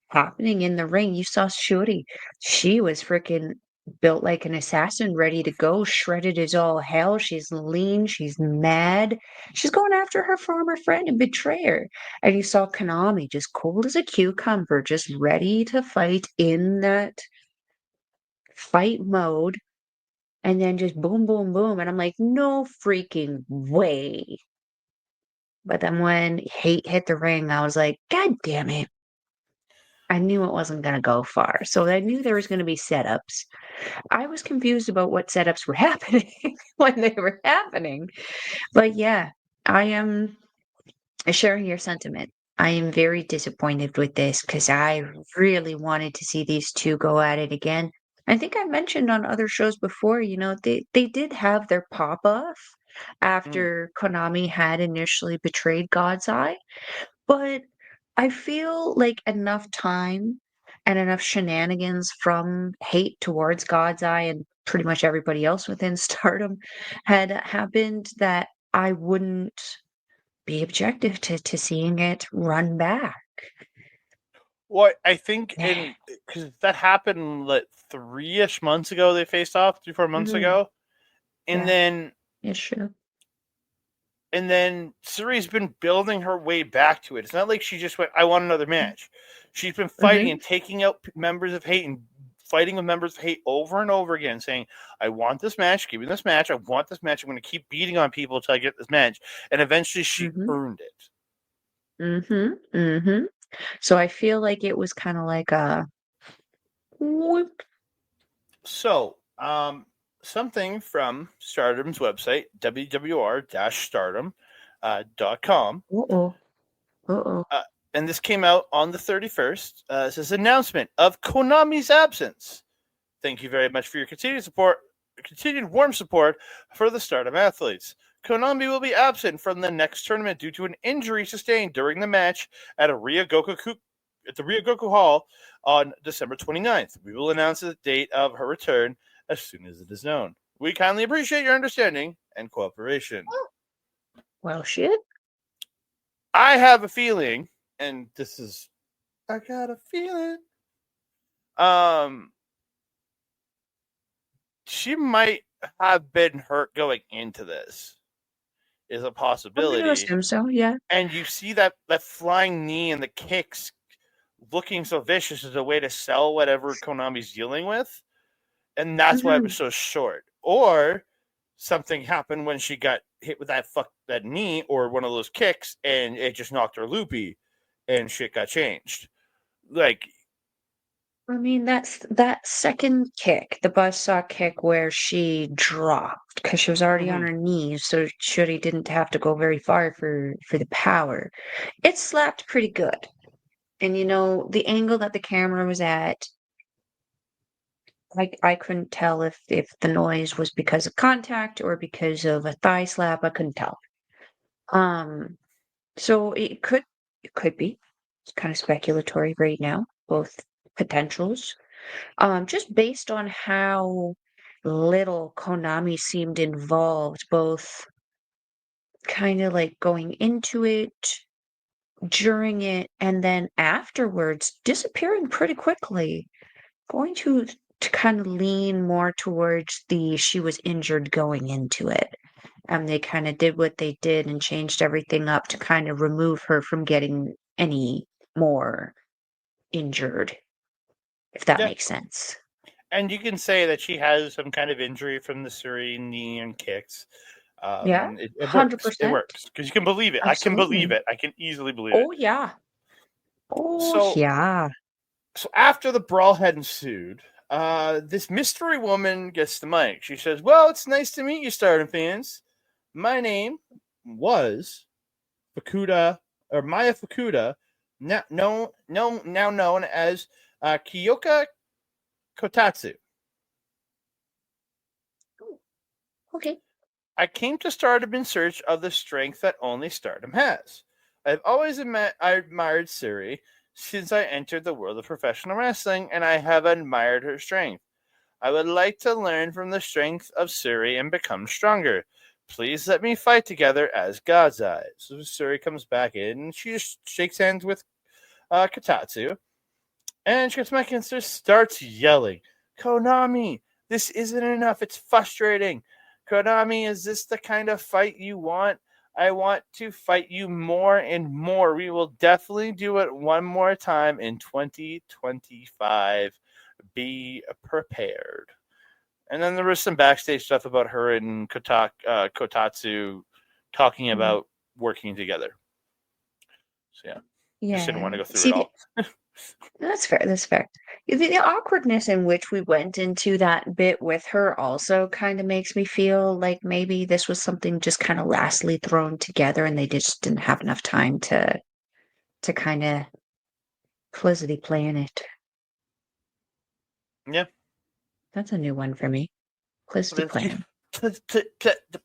happening in the ring. You saw Shuri. She was freaking built like an assassin, ready to go, shredded as all hell. She's lean, she's mad. She's going after her former friend and betrayer. And you saw Konami just cold as a cucumber, just ready to fight in that fight mode. And then just boom, boom, boom. And I'm like, no freaking way. But then when Hate hit the ring, I was like, God damn it. I knew it wasn't going to go far. So I knew there was going to be setups. I was confused about what setups were happening when they were happening. But yeah, I am sharing your sentiment. I am very disappointed with this because I really wanted to see these two go at it again. I think I mentioned on other shows before, they did have their pop off after Konami had initially betrayed God's Eye. But I feel like enough time and enough shenanigans from Hate towards God's Eye and pretty much everybody else within Stardom had happened that I wouldn't be objective to seeing it run back. Well, I think because that happened like 3-ish months ago. They faced off 3-4 months ago, and Yeah, then it's true. Suri's been building her way back to it. It's not like she just went, I want another match. She's been fighting and taking out members of Hate and fighting with members of Hate over and over again, saying, I want this match, give me this match, I want this match, I'm going to keep beating on people until I get this match. And eventually she earned it. So I feel like it was kind of like a whoop. So, something from Stardom's website, wwr-stardom.com. Uh-oh. Uh-oh. And this came out on the 31st. It says, announcement of Konami's absence. Thank you very much for your continued warm support for the Stardom athletes. Konami will be absent from the next tournament due to an injury sustained during the match at the Ryogoku Hall on December 29th. We will announce the date of her return as soon as it is known. We kindly appreciate your understanding and cooperation. Well, shit. I have a feeling, and I got a feeling, she might have been hurt going into this. Is a possibility. I'm going to assume so, yeah. And you see that flying knee and the kicks looking so vicious as a way to sell whatever Konami's dealing with. And that's why it was so short. Or something happened when she got hit with that knee or one of those kicks and it just knocked her loopy and shit got changed. Like, I mean, that's that second kick, the buzzsaw kick where she dropped because she was already on her knees, so Shuri didn't have to go very far for the power. It slapped pretty good. And the angle that the camera was at, I couldn't tell if the noise was because of contact or because of a thigh slap. I couldn't tell. So it could be. It's kind of speculatory right now, both potentials. Just based on how little Konami seemed involved, both kind of like going into it, during it, and then afterwards, disappearing pretty quickly. Going to kind of lean more towards she was injured going into it. They kind of did what they did and changed everything up to kind of remove her from getting any more injured, if that makes sense. And you can say that she has some kind of injury from the Suri knee and kicks. Yeah, it 100%. works. It works because you can believe it. Absolutely. I can believe it. I can easily believe it. Oh yeah. So after the brawl had ensued, this mystery woman gets the mic. She says, "Well, it's nice to meet you, Stardom fans. My name was Fukuda or Maya Fukuda, now known as Kyoka Kotatsu. Okay. I came to Stardom in search of the strength that only Stardom has. I've always admired Suri since I entered the world of professional wrestling, and I have admired her strength. I would like to learn from the strength of Suri and become stronger. Please let me fight together as God's Eyes. So Suri comes back in, and she just shakes hands with Katatsu. And she gets back and starts yelling, Konami, this isn't enough. It's frustrating. Konami, is this the kind of fight you want? I want to fight you more and more. We will definitely do it one more time in 2025. Be prepared. And then there was some backstage stuff about her and Kotatsu talking about working together. So yeah, just didn't want to go through it all. That's fair. That's fair. The awkwardness in which we went into that bit with her also kind of makes me feel like maybe this was something just kind of lastly thrown together, and they just didn't have enough time to kind of Felicity plan it. Yeah. That's a new one for me. Felicity plan. The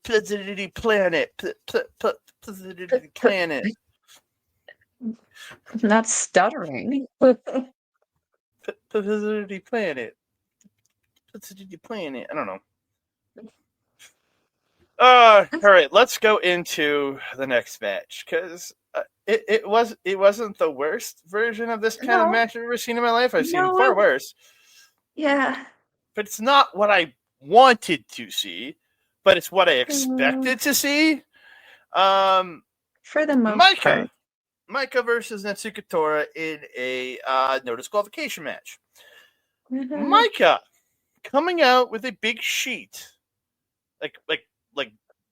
Felicity planet. Felicity planet. I'm not stuttering. Felicity planet. Felicity planet. I don't know. All right, let's go into the next match because it wasn't the worst version of this kind of match I've ever seen in my life. I've seen far worse. Yeah, but it's not what I wanted to see, but it's what I expected to see. For the most part. Micah versus Natsuko Tora in a no disqualification match. Micah coming out with a big sheet, like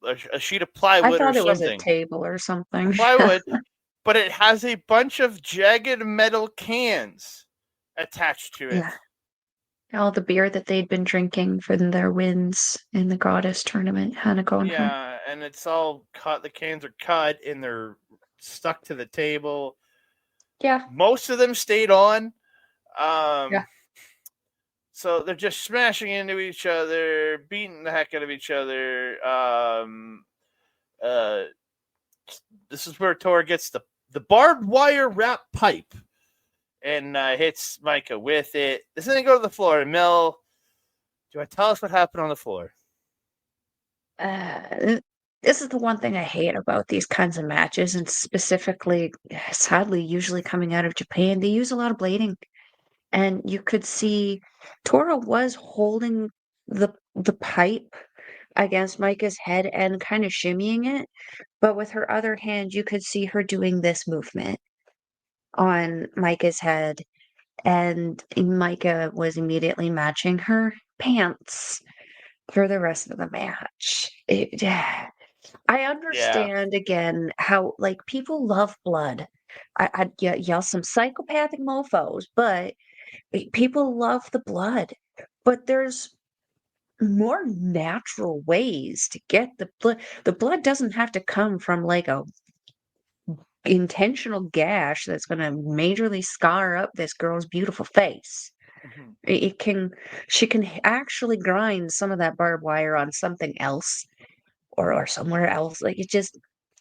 a sheet of plywood or something. I thought it was a table or something. Plywood, but it has a bunch of jagged metal cans attached to it. Yeah. All the beer that they'd been drinking from their wins in the goddess tournament, Hanan going home. Yeah, and it's all cut. The cans are cut and they're stuck to the table. Yeah. Most of them stayed on. Yeah. So they're just smashing into each other, beating the heck out of each other. This is where Tora gets the barbed wire wrap pipe and hits Micah with it. This is going to go to the floor. Mel, do I tell us what happened on the floor? This is the one thing I hate about these kinds of matches, and specifically, sadly, usually coming out of Japan, they use a lot of blading. And you could see Tora was holding the pipe against Micah's head and kind of shimmying it, but with her other hand, you could see her doing this movement on Micah's head, and Micah was immediately matching her pants for the rest of the match. I understand again how people love blood. Y'all some psychopathic mofos, but people love the blood. But there's more natural ways to get the blood. The blood doesn't have to come from a intentional gash that's going to majorly scar up this girl's beautiful face. Mm-hmm. She can actually grind some of that barbed wire on something else or somewhere else.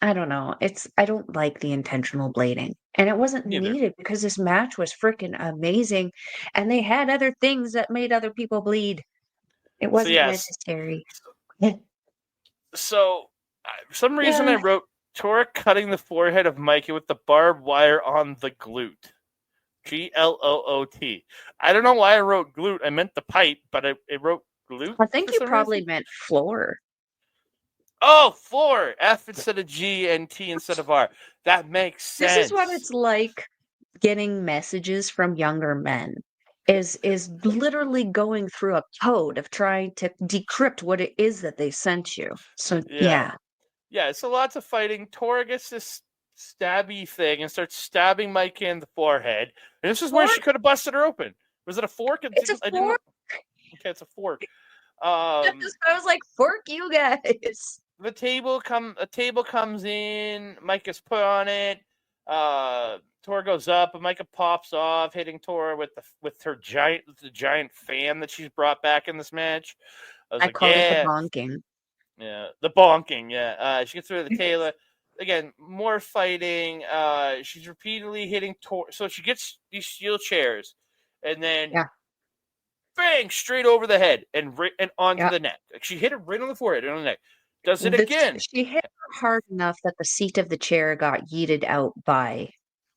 I don't know. I don't like the intentional blading. And it wasn't needed because this match was freaking amazing. And they had other things that made other people bleed. It wasn't necessary. So, for some reason, I wrote Tora cutting the forehead of Micah with the barbed wire on the glute. GLOOT. I don't know why I wrote glute. I meant the pipe, but it wrote glute. I think you probably meant floor. Oh, floor. F instead of G and T instead of R. That makes sense. This is what it's like getting messages from younger men. Is literally going through a code of trying to decrypt what it is that they sent you. So yeah. So lots of fighting. Tora gets this stabby thing and starts stabbing Micah in the forehead. And this is where she could have busted her open. Was it a fork? It's a fork. Okay, it's a fork. I was like, fork you guys. A table comes in. Micah's put on it. Tora goes up, and Micah pops off, hitting Tora with the giant fan that she's brought back in this match. I called it the bonking. Yeah, the bonking. Yeah, she gets rid of the Thekla. Again, more fighting. She's repeatedly hitting. So she gets these steel chairs, and then Yeah, bang straight over the head and onto yeah. the neck. Like she hit it right on the forehead and on the neck. Does it This again. she hit her hard enough that the seat of the chair got yeeted out by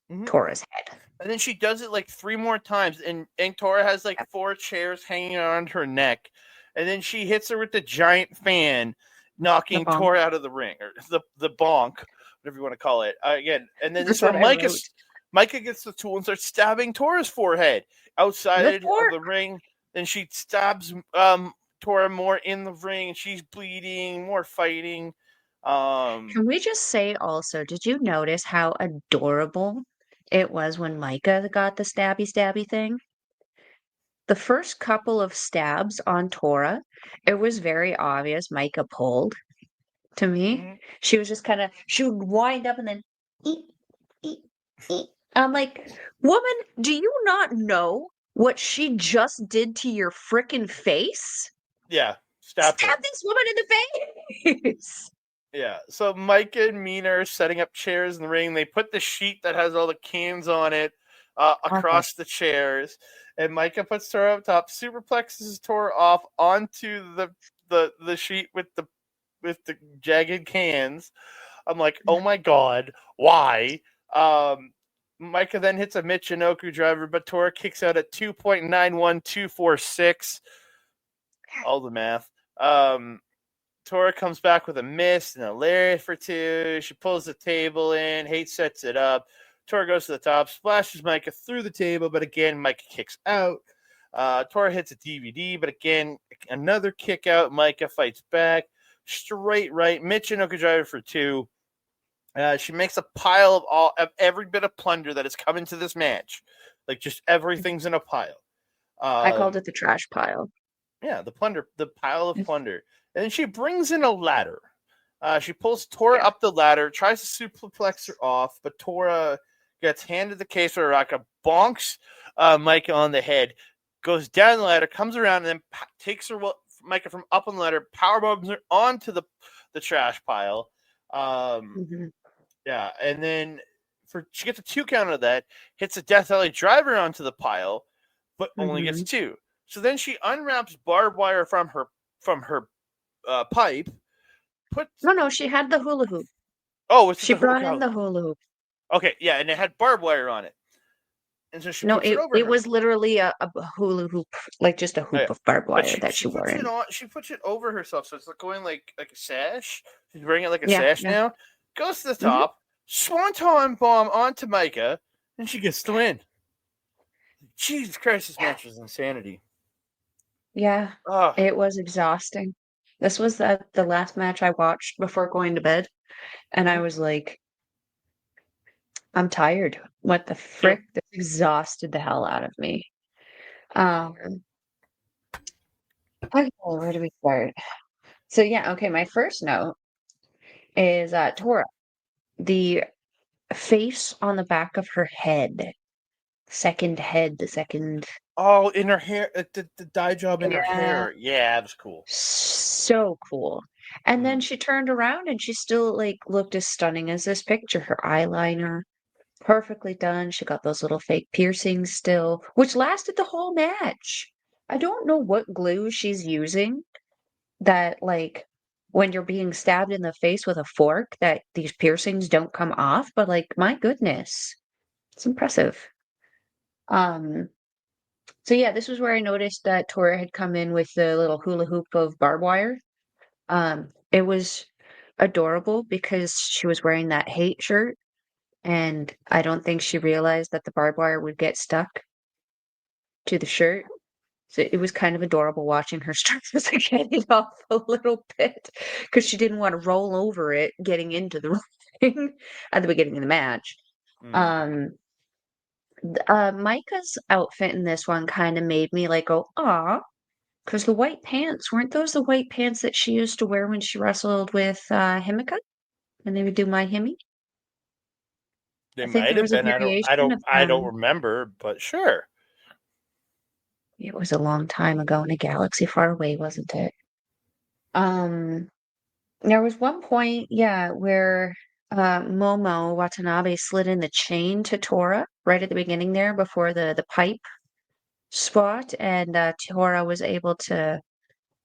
Mm-hmm. Tora's head. And then she does it like 3 more times, and Tora has like Yep. 4 chairs hanging around her neck, and then she hits her with the giant fan, The knocking bonk. Tora out of the ring, or the bonk, whatever you want to call it. Again, and then this That's is where what I wrote. Micah gets the tool and starts stabbing Tora's forehead The outside of fork. the ring. Then she stabs Tora more in the ring, and she's bleeding, more fighting. Can we just say also, did you notice how adorable it was when Micah got the stabby stabby thing? The first couple of stabs on Tora, it was very obvious Micah pulled to me. Mhm. She was just kind of, she would wind up and then eat, eat, eat. I'm like, woman, do you not know what she just did to your frickin' face? Yeah, stabbed her. Stab this woman in the face. Yeah, so Micah and Mina are setting up chairs in the ring. They put the sheet that has all the cans on it Okay. across the chairs, and Micah puts Tora up top, superplexes Tora off onto the sheet with the jagged cans. I'm like, oh my god, why? Micah then hits a Michinoku driver, but Tora kicks out at 2.91246. All the math. Tora comes back with a miss and a lariat for 2. She pulls the table in. Hate sets it up. Tora goes to the top, splashes Micah through the table, but again, Micah kicks out. Tora hits a DVD, but again, another kick out. Micah fights back. Straight right. Michinoku driver for 2. She makes a pile of every bit of plunder that has come into this match. Like, just everything's in a pile. I called it the trash pile. Yeah, the pile of plunder. And then she brings in a ladder. She pulls Tora Yeah. up the ladder, tries to suplex her off, but Tora gets handed the case with Raka, bonks Micah on the head, goes down the ladder, comes around, and then takes her Micah from up on the ladder, powerbombs her onto the trash pile. Mhm. Yeah, and then she gets a 2 count of that, hits a Death Alley driver onto the pile, but only gets Mhm. 2. So then she unwraps barbed wire from her pipe. No, she had the hula hoop. Oh, it's She the brought in okay. the hula hoop. Okay, yeah, and it had barbed wire on it, and so she No, puts it it over it her. was literally a hula hoop, like just a Oh, yeah. hoop of barbed But wire she that she she wore puts it in. on. She puts it over herself, so it's like going like a sash. She's wearing it like a Yeah, sash yeah. now. Goes to the Mhm. top, swanton bomb onto Micah, and she gets the win. Jesus Christ, this Yeah. match was insanity. Yeah. Oh, It was exhausting. This was the last match I watched before going to bed, and I mm-hmm. was like, I'm tired. What the Yep. frick? This exhausted the hell out of me. Um, okay, where do we start? So yeah, okay, my first note is Tora. The face on the back of her head. Second head, the second. Oh, in her hair, the dye job in her Yeah. hair. Yeah, that was cool. So cool. And then Mm-hmm. she turned around and she still like looked as stunning as this picture. Her eyeliner, perfectly done. She got those little fake piercings still, which lasted the whole match. I don't know what glue she's using that like when you're being stabbed in the face with a fork that these piercings don't come off, but like my goodness. It's impressive. Um so yeah, this was where I noticed that Tora had come in with the little hula hoop of barbed wire. It was adorable because she was wearing that hate shirt, and I don't think she realized that the barbed wire would get stuck to the shirt. So it was kind of adorable watching her start to get it off a little bit because she didn't want to roll over it getting into the ring at the beginning of the match. Mm-hmm. Um, Micah's outfit in this one kind of made me like go, "Aw," because the white pants weren't those the white pants that she used to wear when she wrestled with Himika? And they would do My Himi? They I think might there have was a been. variation of I don't them. remember, but sure. It was a long time ago in a galaxy far away, wasn't it? Um, There was one point, yeah, where Momo Watanabe slid in the chain to Tora right at the beginning there before the pipe spot, and Tora was able to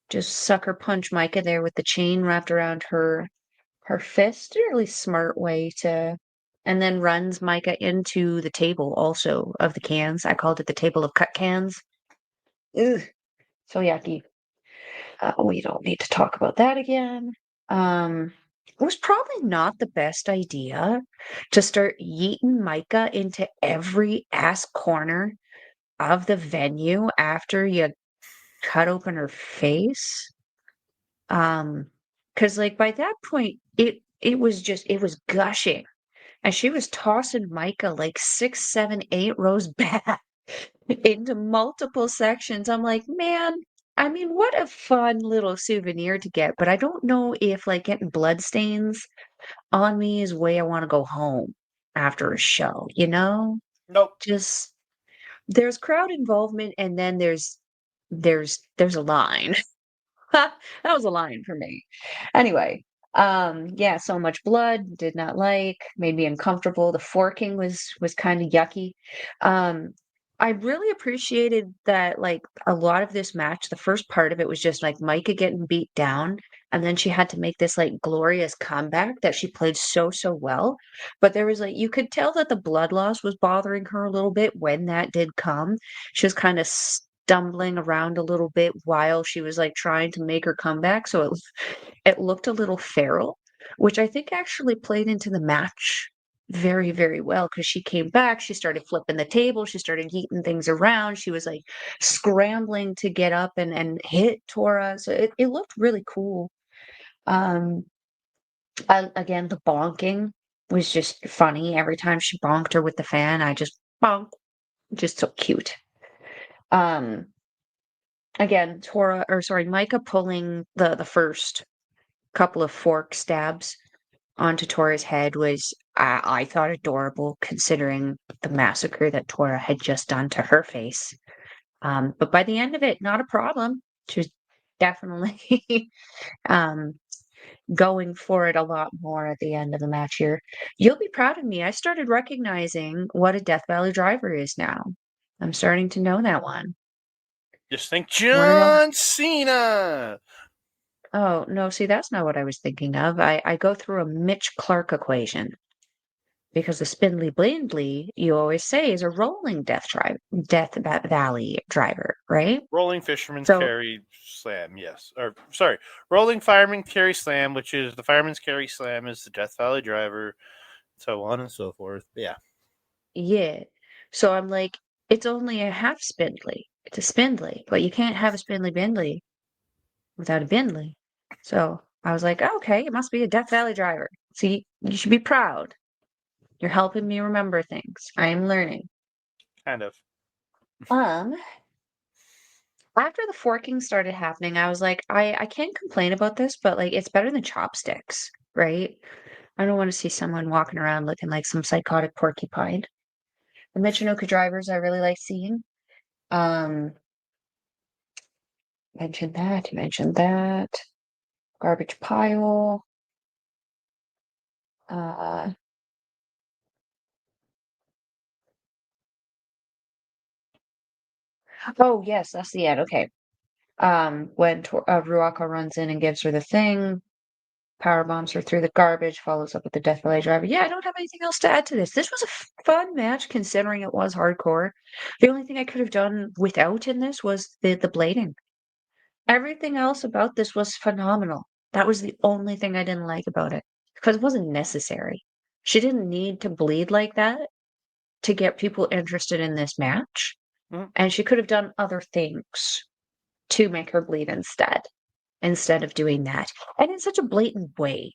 just sucker punch Micah there with the chain wrapped around her fist. A really smart way to, and then runs Micah into the table also of the cans. I called it the table of cut cans. Ugh, so yucky. We don't need to talk about that again. It was probably not the best idea to start yeeting Micah into every ass corner of the venue after you cut open her face. Because like by that point, it was gushing, and she was tossing Micah like 6, 7, 8 rows back into multiple sections. I'm like, man, I mean, what a fun little souvenir to get, but I don't know if like getting bloodstains on me is the way I want to go home after a show, you know? Nope. Just there's crowd involvement and then there's a line. That was a line for me. Anyway, yeah, so much blood, did not like, made me uncomfortable. The forking was kind of yucky. Um, I really appreciated that like a lot of this match, the first part of it was just like Micah getting beat down, and then she had to make this like glorious comeback that she played so well. But there was like you could tell that the blood loss was bothering her a little bit when that did come. She was kind of stumbling around a little bit while she was like trying to make her comeback. So it looked a little feral, which I think actually played into the match very well because she came back, she started flipping the table, she started eating things around, she was like scrambling to get up and hit Tora. So it looked really cool. Um Again, the bonking was just funny. Every time she bonked her with the fan, I just bonk, just so cute. Um Again, Tora, or sorry, Micah pulling the first couple of fork stabs onto Tora's head was, I thought, adorable considering the massacre that Tora had just done to her face. But by the end of it, not a problem. She was definitely um, going for it a lot more at the end of the match here. You'll be proud of me. I started recognizing what a Death Valley driver is now. I'm starting to know that one. Just think Want to know? John Cena. Oh, no, see, that's not what I was thinking of. I go through a Mitch Clark equation because the spindly blindly you always say is a rolling Valley driver, right? Rolling Fisherman's So Carry Slam, yes. Or, sorry, Rolling Fireman Carry Slam, which is the Fireman's Carry Slam is the Death Valley driver, so on and so forth. Yeah. yeah. So I'm like, it's only a half spindly. It's a spindly, but you can't have a spindly bindly without a bindly. So I was like, okay, it must be a Death Valley driver. See, you should be proud. You're helping me remember things. I am learning. Kind of. Um, After the forking started happening, I was like, I can't complain about this, but like it's better than chopsticks, right? I don't want to see someone walking around looking like some psychotic porcupine. The Michinoku drivers I really like seeing. Um, mentioned that. Garbage pile. Uh, oh yes, that's the end. Okay. When Ruaka runs in and gives her the thing, power bombs her through the garbage, follows up with the Death Valley driver. Yeah, I don't have anything else to add to this. This was a fun match considering it was hardcore. The only thing I could have done without in this was the blading. Everything else about this was phenomenal. That was the only thing I didn't like about it because it wasn't necessary. She didn't need to bleed like that to get people interested in this match. Mm. And she could have done other things to make her bleed instead of doing that. And in such a blatant way.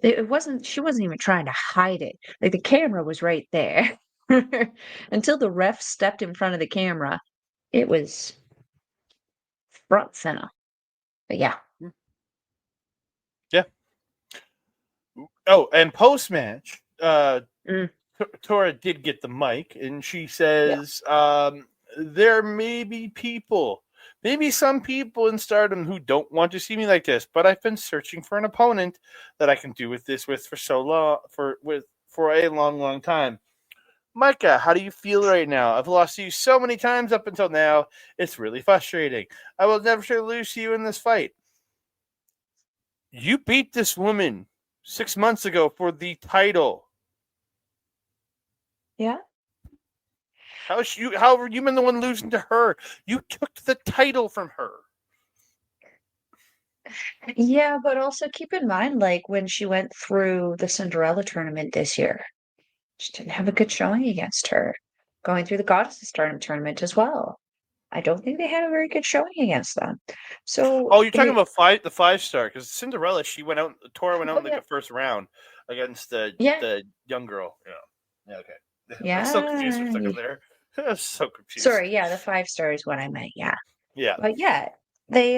It wasn't, she wasn't even trying to hide it. Like the camera was right there. Until the ref stepped in front of the camera, it was front center. But yeah. Yeah. Oh, and post match, Mm, Tora did get the mic, and she yeah. says, there may be people Maybe some people in Stardom who don't want to see me like this, but I've been searching for an opponent that I can do this with for so long for a long time. Micah, how do you feel right now? I've lost to you so many times up until now. It's really frustrating. I will never lose to you in this fight. You beat this woman 6 months ago for the title. Yeah. How have you been the one losing to her? You took the title from her. Yeah, but also keep in mind, like when she went through the Cinderella tournament this year, she didn't have a good showing against her. Going through the Goddess of Stardom tournament as well. I don't think they had a very good showing against them. So, Oh, you're talking about the 5-star because Cinderella. Tora went out oh in like yeah, the first round against yeah, the young girl. Yeah, okay. I was so confused for a yeah. second there. I was so confused. Sorry, yeah, the 5 star is what I meant. Yeah, Yeah. but yeah, they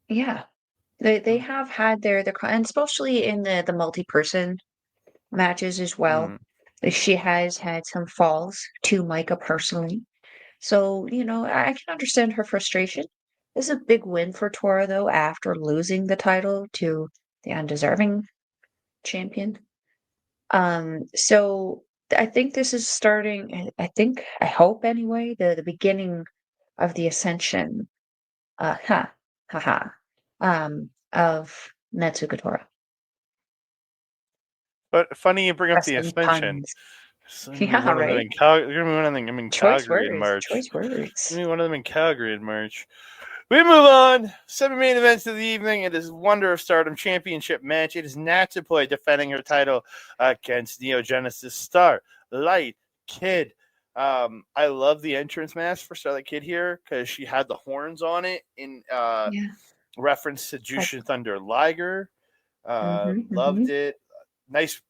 yeah, they have had their and especially in the multi-person matches as well. Mm. She has had some falls to Micah personally. So, I can understand her frustration. This is a big win for Tora, though, after losing the title to the undeserving champion. So I think this is starting, I hope anyway, the beginning of the ascension, haha, of Natsuko Tora. But funny you bring up the Wrestling Ascension. puns. So I'm gonna be Yeah, one of them right? in Calgary. You're gonna be one of them in Choice Calgary in words, March. choice words. Give me one of them in Calgary in March. We move on. 7 main events of the evening. It is Wonder of Stardom Championship match. It is Natsupoi defending her title against Neo Genesis star Light Kid. I love the entrance match for Starlight Kid here because she had the horns on it in Yeah. reference to Like, Jushin Thunder Liger. mm-hmm. Loved it. Nice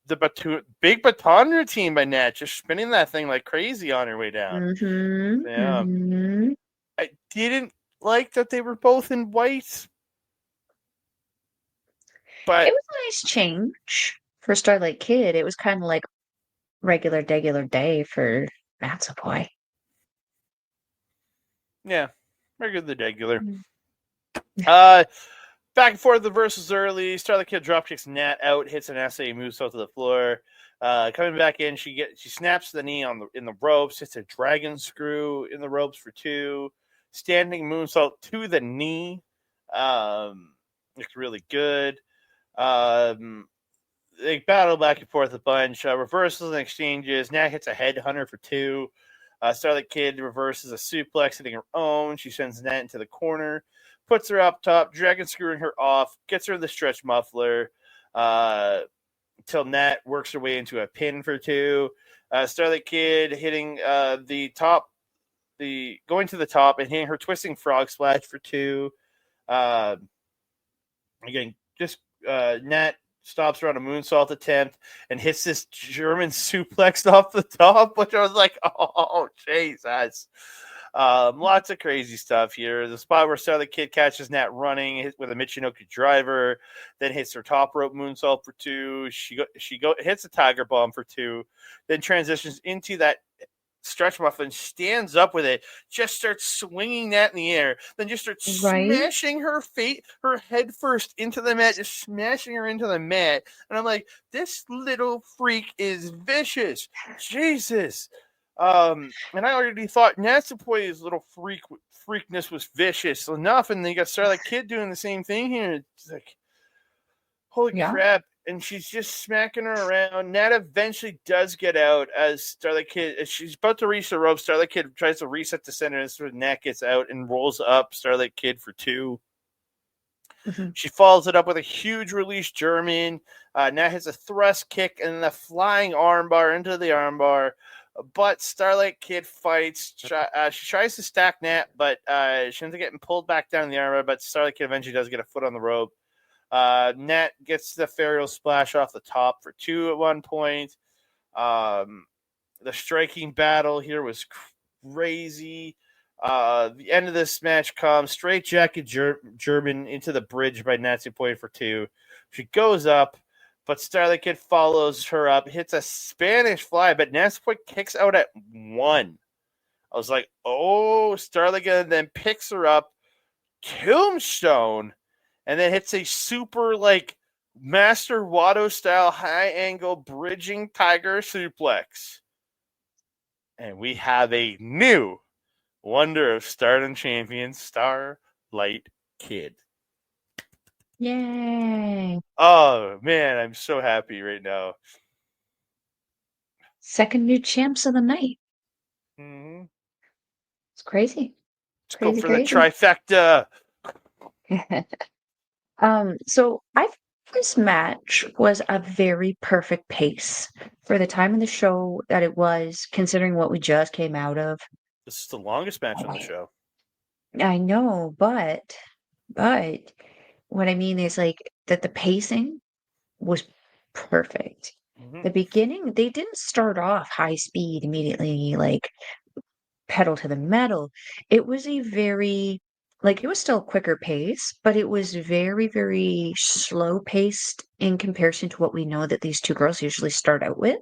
big baton routine by Nat, just spinning that thing like crazy on her way down. Mhm, Yeah. mhm. I didn't like that they were both in white, It but was a nice change for Starlight Kid. It was kinda like regular day for Natsupoi. yeah, regular. Mm. Uh, back and forth the verses early. Starlight Kid drop kicks Nat out, hits an SA moonsault to the floor. Coming back in, she snaps the knee in the ropes, hits a dragon screw in the ropes for 2. Standing moonsault to the knee. Looks really good. Um, they battle back and forth a bunch. Reversals and exchanges. Nat hits a headhunter for 2. Starlight Kid reverses a suplex, hitting her own. She sends Nat into the corner, puts her up top, dragon screwing her off, gets her the stretch muffler. Till Nat works her way into a pin for 2. Starlight Kid hitting the top, going to the top and hitting her twisting frog splash for 2. Uh, Again, just Nat stops her on a moonsault attempt and hits this German suplex off the top, which I was like, oh, Jesus. Lots of crazy stuff here. The spot where Starlight Kid catches Nat running with a Michinoku driver, then hits her top rope moonsault for 2. She hits a Tiger Bomb for 2, then transitions into that stretch muffin, stands up with it, just starts swinging that in the air, then just starts Right? smashing her head first into the mat, just smashing her into the mat. And I'm like, this little freak is vicious. Jesus. And I already thought Natsupoi's little freakness was vicious enough, and then you got Starlight Kid doing the same thing here. It's like, holy Yeah. crap. And she's just smacking her around. Nat eventually does get out as Starlight Kid, as she's about to reach the rope. Starlight Kid tries to reset the center, and so Nat gets out and rolls up Starlight Kid for 2. Mhm. She follows it up with a huge release German. Nat hits a thrust kick and then a flying armbar into the armbar. But Starlight Kid fights. She tries to stack Nat, but she ends up getting pulled back down the armbar. But Starlight Kid eventually does get a foot on the rope. Nat gets the Ferial Splash off the top for 2 at one point. The striking battle here was crazy. The end of this match comes straight jacket German into the bridge by Natsupoi for 2. She goes up, but Starlight Kid follows her up, hits a Spanish fly, but Natsupoi kicks out at 1. I was like, oh, Starlight Kid, then picks her up, tombstone, and then hits a super like Master Wado style high angle bridging tiger suplex. And we have a new Wonder of Stardom champion, Starlight Kid. Yay! Oh man, I'm so happy right now. Second new champs of the night. Mm-hmm. It's crazy. Let's go Crazy, for the crazy. trifecta. So I think this match was a very perfect pace for the time of the show that it was, considering what we just came out of. This is the longest match on the show. I know, but what I mean is like that the pacing was perfect. Mm-hmm. The beginning, they didn't start off high speed immediately, like pedal to the metal. It was a very, like, it was still a quicker pace, but it was very, very slow paced in comparison to what we know that these two girls usually start out with.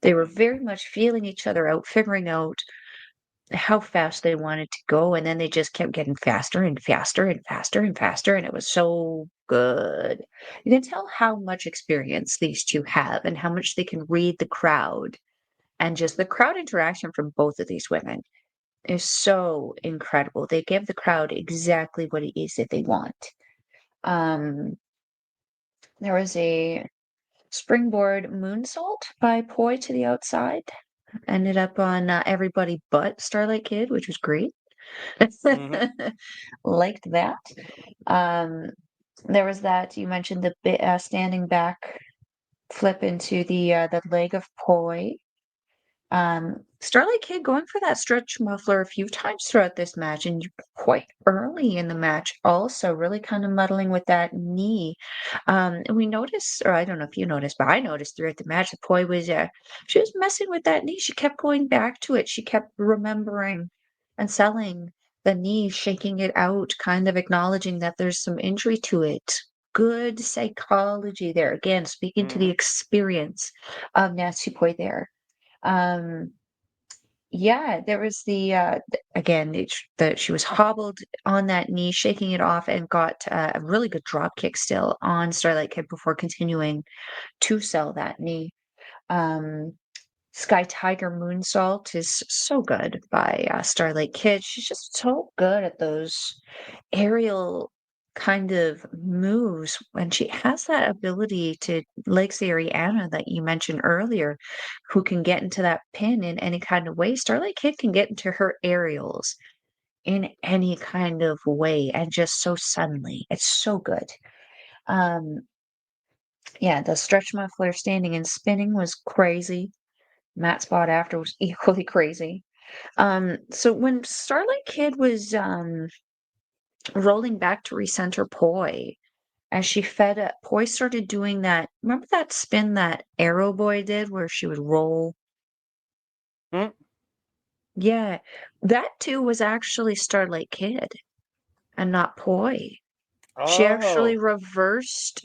They were very much feeling each other out, figuring out how fast they wanted to go, and then they just kept getting faster and faster and faster and faster, and it was so good. You can tell how much experience these two have and how much they can read the crowd, and just the crowd interaction from both of these women is so incredible. They give the crowd exactly what it is that they want. Um, there was a springboard moonsault by Poi to the outside. Ended up on everybody but Starlight Kid, which was great. Mm-hmm. Liked that. Um, there was that you mentioned the standing back flip into the leg of Poi. Starlight Kid going for that stretch muffler a few times throughout this match, and quite early in the match, also really kind of muddling with that knee. And we noticed, or I don't know if you noticed, but I noticed throughout the match that Poi was she was messing with that knee. She kept going back to it. She kept remembering and selling the knee, shaking it out, kind of acknowledging that there's some injury to it. Good psychology there. Again, speaking to the Mm-hmm. experience of Natsupoi there. Um, yeah, there was again, that she was hobbled on that knee, shaking it off, and got a really good drop kick still on Starlight Kid before continuing to sell that knee. Um, Sky Tiger Moonsault is so good by Starlight Kid. She's just so good at those aerial kind of moves when she has that ability to, like say Ariana that you mentioned earlier, who can get into that pin in any kind of way. Starlight Kid can get into her aerials in any kind of way and just so suddenly. It's so good. Um, yeah, the stretch muffler standing and spinning was crazy. Matt spot after was equally crazy. So when Starlight Kid was rolling back to recenter Poi, as she fed up, Poi started doing that. Remember that spin that Arrow Boy did where she would roll? Mm-hmm. Yeah, that too was actually Starlight Kid and not Poi. She actually Oh. reversed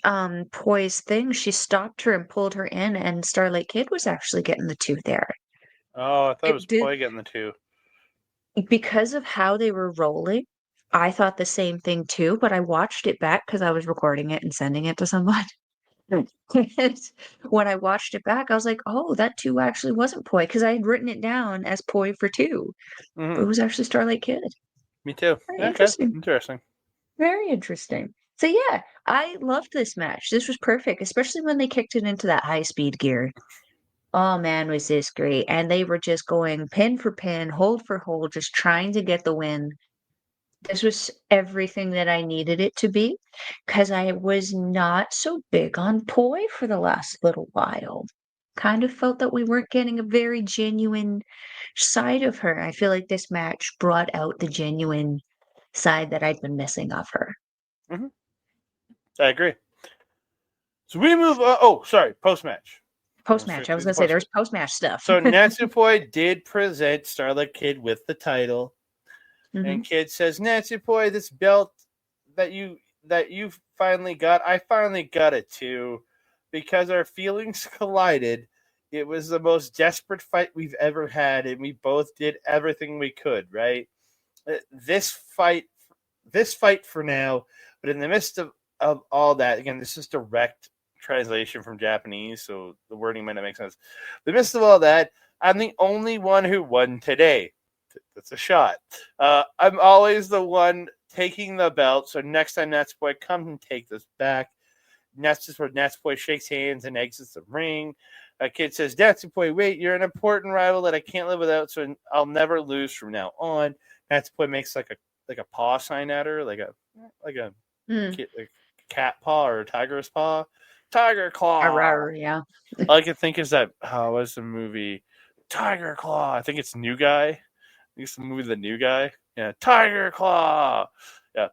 Poi's thing. She stopped her and pulled her in, and Starlight Kid was actually getting the two there. Oh, I thought it was It did. Poi getting the two. Because of how they were rolling, I thought the same thing too, but I watched it back because I was recording it and sending it to someone. And when I watched it back, I was like, oh, that two actually wasn't Poi because I had written it down as Poi for two, but Mm-hmm. it was actually Starlight Kid. Me too. Very Okay, interesting. interesting. Very interesting. So yeah, I loved this match. This was perfect, especially when they kicked it into that high speed gear. Oh man, was this great. And they were just going pin for pin, hold for hold, just trying to get the win. This was everything that I needed it to be because I was not so big on Poi for the last little while. Kind of felt that we weren't getting a very genuine side of her. I feel like this match brought out the genuine side that I'd been missing of her. Mm-hmm. I agree. So we move. Oh, sorry. Post match. Post match, I was going to say there's post match stuff. So Natsupoi did present Starlight Kid with the title, Hmm. and Kid says, "Natsupoi, this belt that you finally got, I finally got it too, because our feelings collided. It was the most desperate fight we've ever had, and we both did everything we could. Right? This fight, this fight for now, but in the midst of all that, again, this is direct translation from Japanese, so the wording might not make sense. In the midst of all that, I'm the only one who won today. That's a shot. I'm always the one taking the belt, so next time Natsupoi, come and take this back. That's just where Natsupoi shakes hands and exits the ring. A kid says, Natsupoi, wait, you're an important rival that I can't live without, so I'll never lose from now on. Natsupoi makes like a paw sign at her, like a Mm. like a cat paw or a tiger's paw. Tiger claw. Yeah. All I can think is that what's the movie? Tiger Claw. I think it's New Guy. I think it's the movie The New Guy. Yeah, Tiger Claw. Yeah,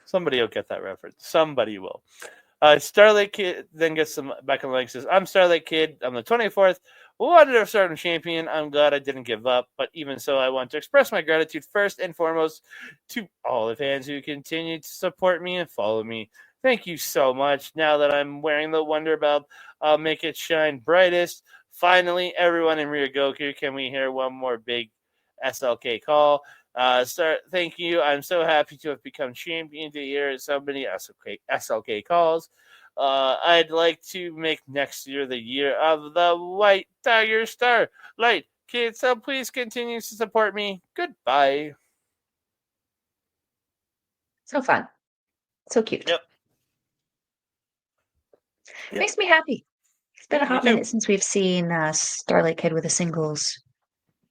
somebody will get that reference. Somebody will. Starlight Kid then gets some back on the leg. Says, "I'm Starlight Kid. I'm the 24th Wonder of Stardom Champion. I'm glad I didn't give up, but even so, I want to express my gratitude first and foremost to all the fans who continue to support me and follow me. Thank you so much. Now that I'm wearing the Wonder Belt, I'll make it shine brightest. Finally, everyone in Ryogoku, can we hear one more big SLK call? Thank you. I'm so happy to have become champion to hear so many SLK calls. I'd like to make next year the year of the White Tiger Starlight Kid, so please continue to support me. Goodbye." So fun. So cute. Yep. Yep. Makes me happy. It's been Yeah, a me hot too. minute since we've seen Starlight Kid with a singles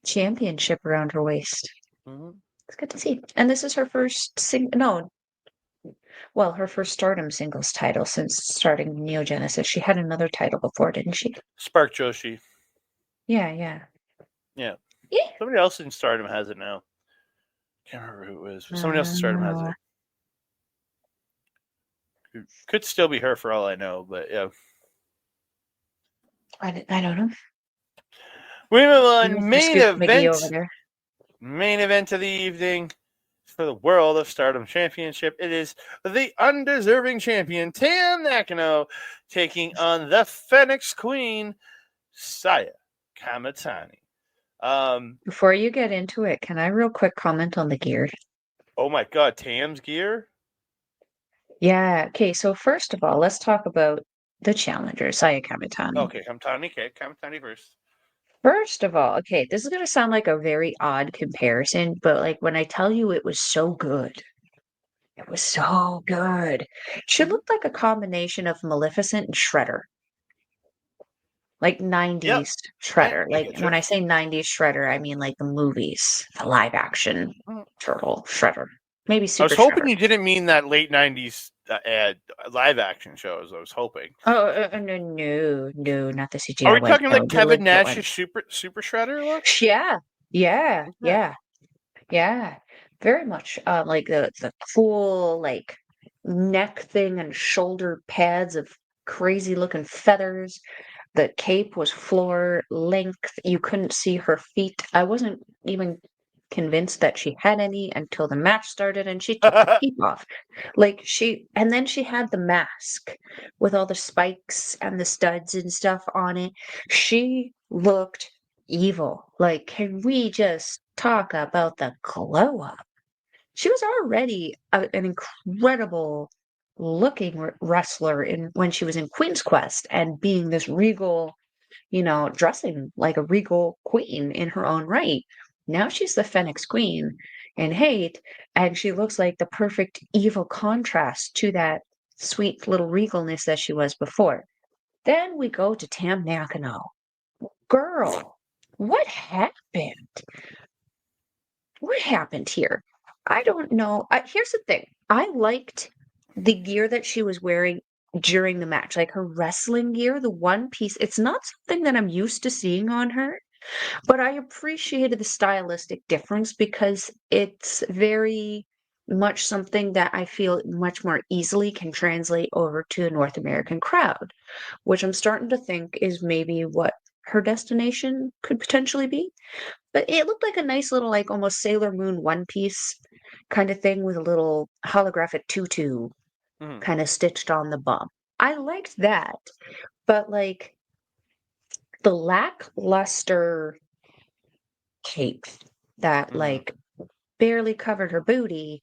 championship around her waist. Mm-hmm. It's good to see. And this is her first her first Stardom singles title since starting Neo Genesis. She had another title before, didn't she? Spark Joshi. Yeah, yeah. Yeah. Yeah. Somebody else in Stardom has it now. Can't remember who it was, but somebody else in Stardom has Uh, it. Could still be her for all I know, but yeah. I don't know. We move on. Mr. Scoop McGee over there. Main event of the evening for the World of Stardom Championship. It is the undeserving champion, Tam Nakano, taking on the Phoenix Queen, Saya Kamitani. Before you get into it, can I real quick comment on the gear? Oh my god, Tam's gear? Yeah. Okay. So first of all, let's talk about the challenger, Saya Kamitani. Okay, Kamitani first. First of all, okay, this is going to sound like a very odd comparison, but like when I tell you it was so good, it was so good. She Mm-hmm. looked like a combination of Maleficent and Shredder, like Yep. 90s Yeah, Shredder. I Like get you. when I say 90s Shredder, I mean like the movies, the live action Mm. turtle Shredder, maybe I was Super hoping Shredder. you didn't mean that late 90s live action shows. I was hoping. Oh, no, no, no, not the Are CGI we one. talking No, like the Kevin legit Nash's one. Super Shredder look? Yeah, yeah, Okay. yeah. Yeah, very much. Like the cool like neck thing and shoulder pads of crazy looking feathers. The cape was floor length. You couldn't see her feet. I wasn't even convinced that she had any until the match started and she took the cape off. And then she had the mask with all the spikes and the studs and stuff on it. She looked evil. Like, can we just talk about the glow up? She was already an incredible looking wrestler in when she was in Queen's Quest and being this regal, dressing like a regal queen in her own right. Now she's the Phoenix Queen in Hate, and she looks like the perfect evil contrast to that sweet little regalness that she was before. Then we go to Tam Nakano. Girl, what happened? What happened here? I don't know. Here's the thing. I liked the gear that she was wearing during the match, like her wrestling gear, the one piece. It's not something that I'm used to seeing on her, but I appreciated the stylistic difference because it's very much something that I feel much more easily can translate over to a North American crowd, which I'm starting to think is maybe what her destination could potentially be. But it looked like a nice little, like almost Sailor Moon one piece kind of thing with a little holographic tutu Mhm. kind of stitched on the bum. I liked that, but like the lackluster cape that like barely covered her booty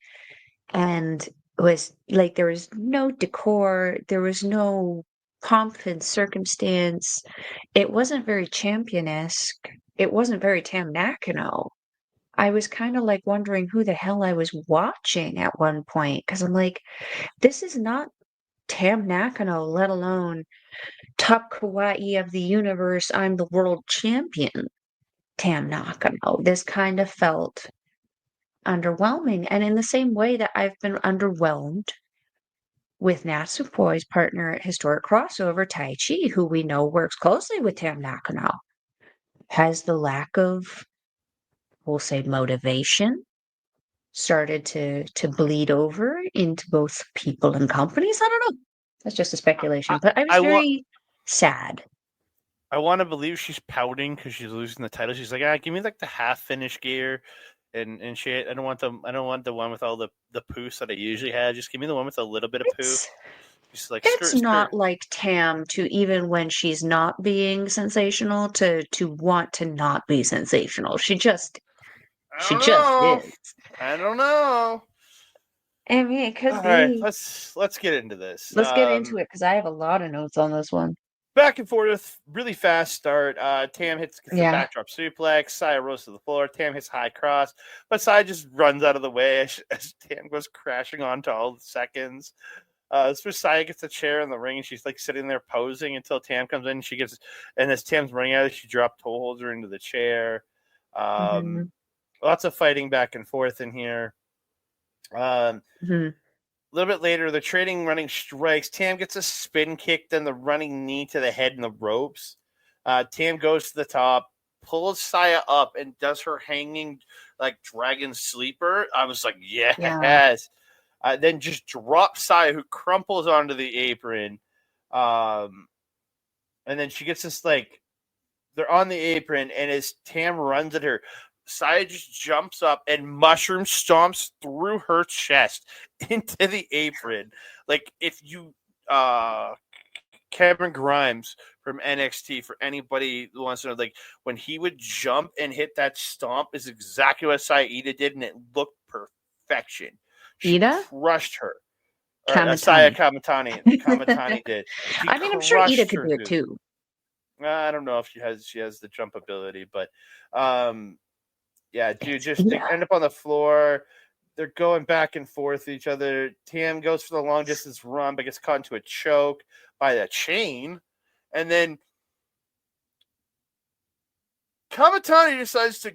and was like there was no decor, there was no pomp and circumstance. It wasn't very champion-esque. It wasn't very Tam Nakano. I was kind of like wondering who the hell I was watching at one point because I'm like, this is not Tam Nakano, let alone top kawaii of the universe. I'm the world champion. Tam Nakano. This kind of felt underwhelming. And in the same way that I've been underwhelmed with Natsupoi's partner at Historic Crossover, Tai Chi, who we know works closely with Tam Nakano, has the lack of, we'll say, motivation started to bleed over into both people and companies. I don't know. That's just a speculation. But I was I want very sad. I want to believe she's pouting because she's losing the title. She's like, give me like the half finish gear, and shit. I don't want the one with all the poos that I usually had. Just give me the one with a little bit of poo. It's Just like it's skirt. not like Tam to even when she's not being sensational to want to not be sensational. She just is. I don't know. I mean, it could All right, be. let's get into this. Let's get into it because I have a lot of notes on this one. Back and forth, really fast start. Tam gets the Yeah. backdrop suplex. Saya rolls to the floor. Tam hits high cross, but Saya just runs out of the way as Tam goes crashing onto all the seconds. So Saya gets a chair in the ring, and she's like sitting there posing until Tam comes in. And as Tam's running out, she toe holds her into the chair. Lots of fighting back and forth in here. A little bit later, they're trading running strikes. Tam gets a spin kick, then the running knee to the head in the ropes. Tam goes to the top, pulls Saya up, and does her hanging like dragon sleeper. I was like, yes. Yeah. Then just drops Saya, who crumples onto the apron. And then she gets this like, they're on the apron, and as Tam runs at her, Saya just jumps up and mushroom stomps through her chest into the apron. Like if you Cameron Grimes from NXT, for anybody who wants to know, like when he would jump and hit that stomp is exactly what Saya Iida did, and it looked perfection. She Iida? crushed her. Or, Saya Kamitani. Kamitani did. She I mean, I'm sure Iida crushed could her, do it dude. too. I don't know if she has the jump ability, but yeah, dude, It's just they Iida. end up on the floor. They're going back and forth with each other. Tam goes for the long distance run, but gets caught into a choke by the chain. And then Kamitani decides to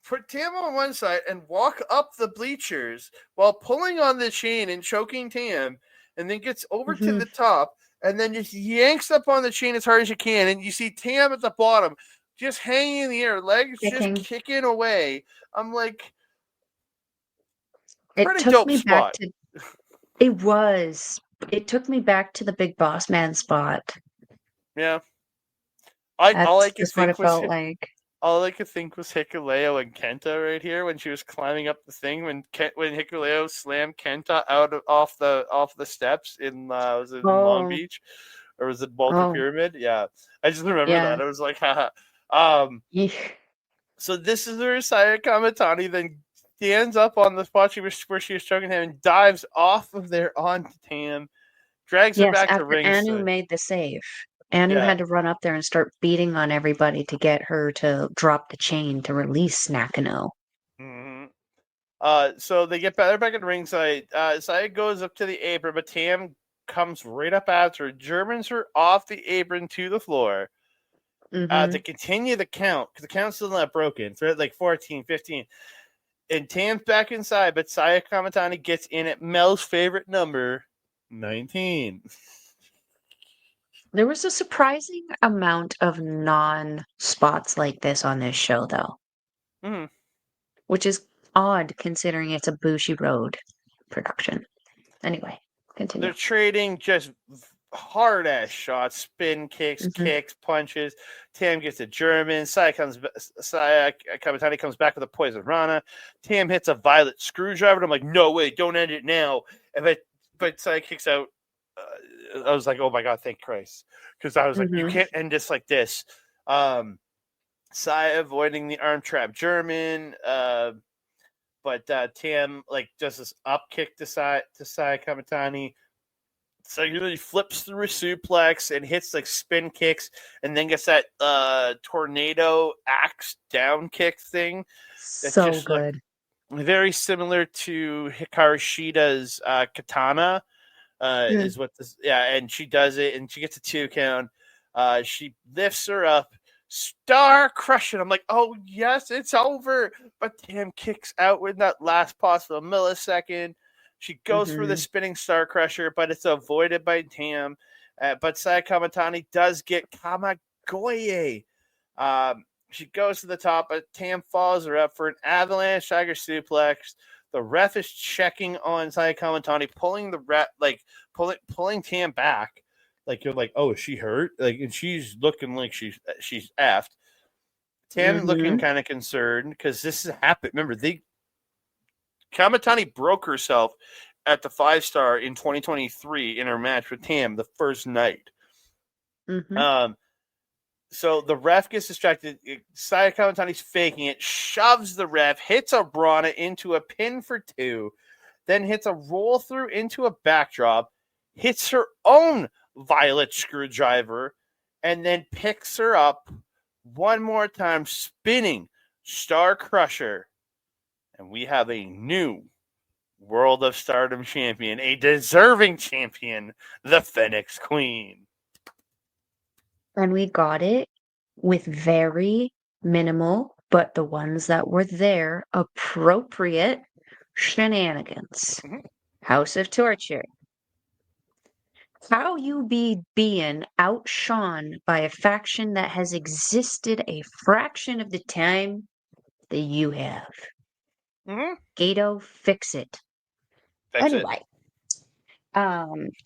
put Tam on one side and walk up the bleachers while pulling on the chain and choking Tam, and then gets over to the top and then just yanks up on the chain as hard as you can. And you see Tam at the bottom just hanging in the air, legs just kicking away. I'm like, It pretty took dope me back spot. to it was. It took me back to the Big Boss Man spot. Yeah. That's just what it felt like. All I could think was Hikuleo and Kenta right here when she was climbing up the thing when Hikuleo slammed Kenta off the steps in was it in Long Beach or was it Walter Pyramid? Yeah, I just remember that. I was like, haha. So this is where Saya Kamitani then stands up on the spot where she was choking him and dives off of there onto Tam, drags her back to After Anu ringside. made the save. Anu had to run up there and start beating on everybody to get her to drop the chain to release Nakano. So they get back at ringside. Saya goes up to the apron, but Tam comes right up after her, Germans her off the apron to the floor to continue the count, because the count's still not broken. So at like 14, 15. And Tam's back inside, but Saya Kamitani gets in at Mel's favorite number, 19. There was a surprising amount of non-spots like this on this show, though. Which is odd considering it's a Bushiroad production. Anyway, continue. They're trading just hard-ass shots, spin kicks, kicks, punches. Tam gets a German. Saya Kamitani comes back with a Poison Rana. Tam hits a violet screwdriver. I'm like, no way, don't end it now. But Saya kicks out. I was like, oh my God, thank Christ. Because I was like, you can't end this like this. Saya avoiding the arm trap German, but Tam does this up kick to Saya Kamitani. So he really flips through a suplex and hits spin kicks, and then gets that tornado axe down kick thing that So just looked good. very similar to Hikaru Shida's katana. Mm. Is what this, yeah, and she does it, and she gets a 2 count. She lifts her up, star crushing. I'm like, oh yes, it's over. But Tam kicks out with that last possible millisecond. She goes for the Mm-hmm. spinning star crusher, but it's avoided by Tam. But Saya Kamitani does get Kamagoye. She goes to the top, but Tam follows her up for an avalanche tiger suplex. The ref is checking on Saya Kamitani, pulling the ref, pulling Tam back. You're like, oh, is she hurt? And she's looking like she's effed. Tam looking Mm-hmm. kind of concerned because this has happened. Remember, Kamitani broke herself at the 5-star in 2023 in her match with Tam the first night. Mm-hmm. So the ref gets distracted. Saya Kamitani's faking it, shoves the ref, hits a Brana into a pin for 2, then hits a roll through into a backdrop, hits her own violet screwdriver, and then picks her up one more time, spinning Star Crusher. And we have a new World of Stardom champion, a deserving champion, the Phoenix Queen. And we got it with very minimal, but the ones that were there, appropriate shenanigans. Mm-hmm. House of Torture. How you be being outshone by a faction that has existed a fraction of the time that you have? Mm-hmm. Gato, fix it. Fix it. Anyway,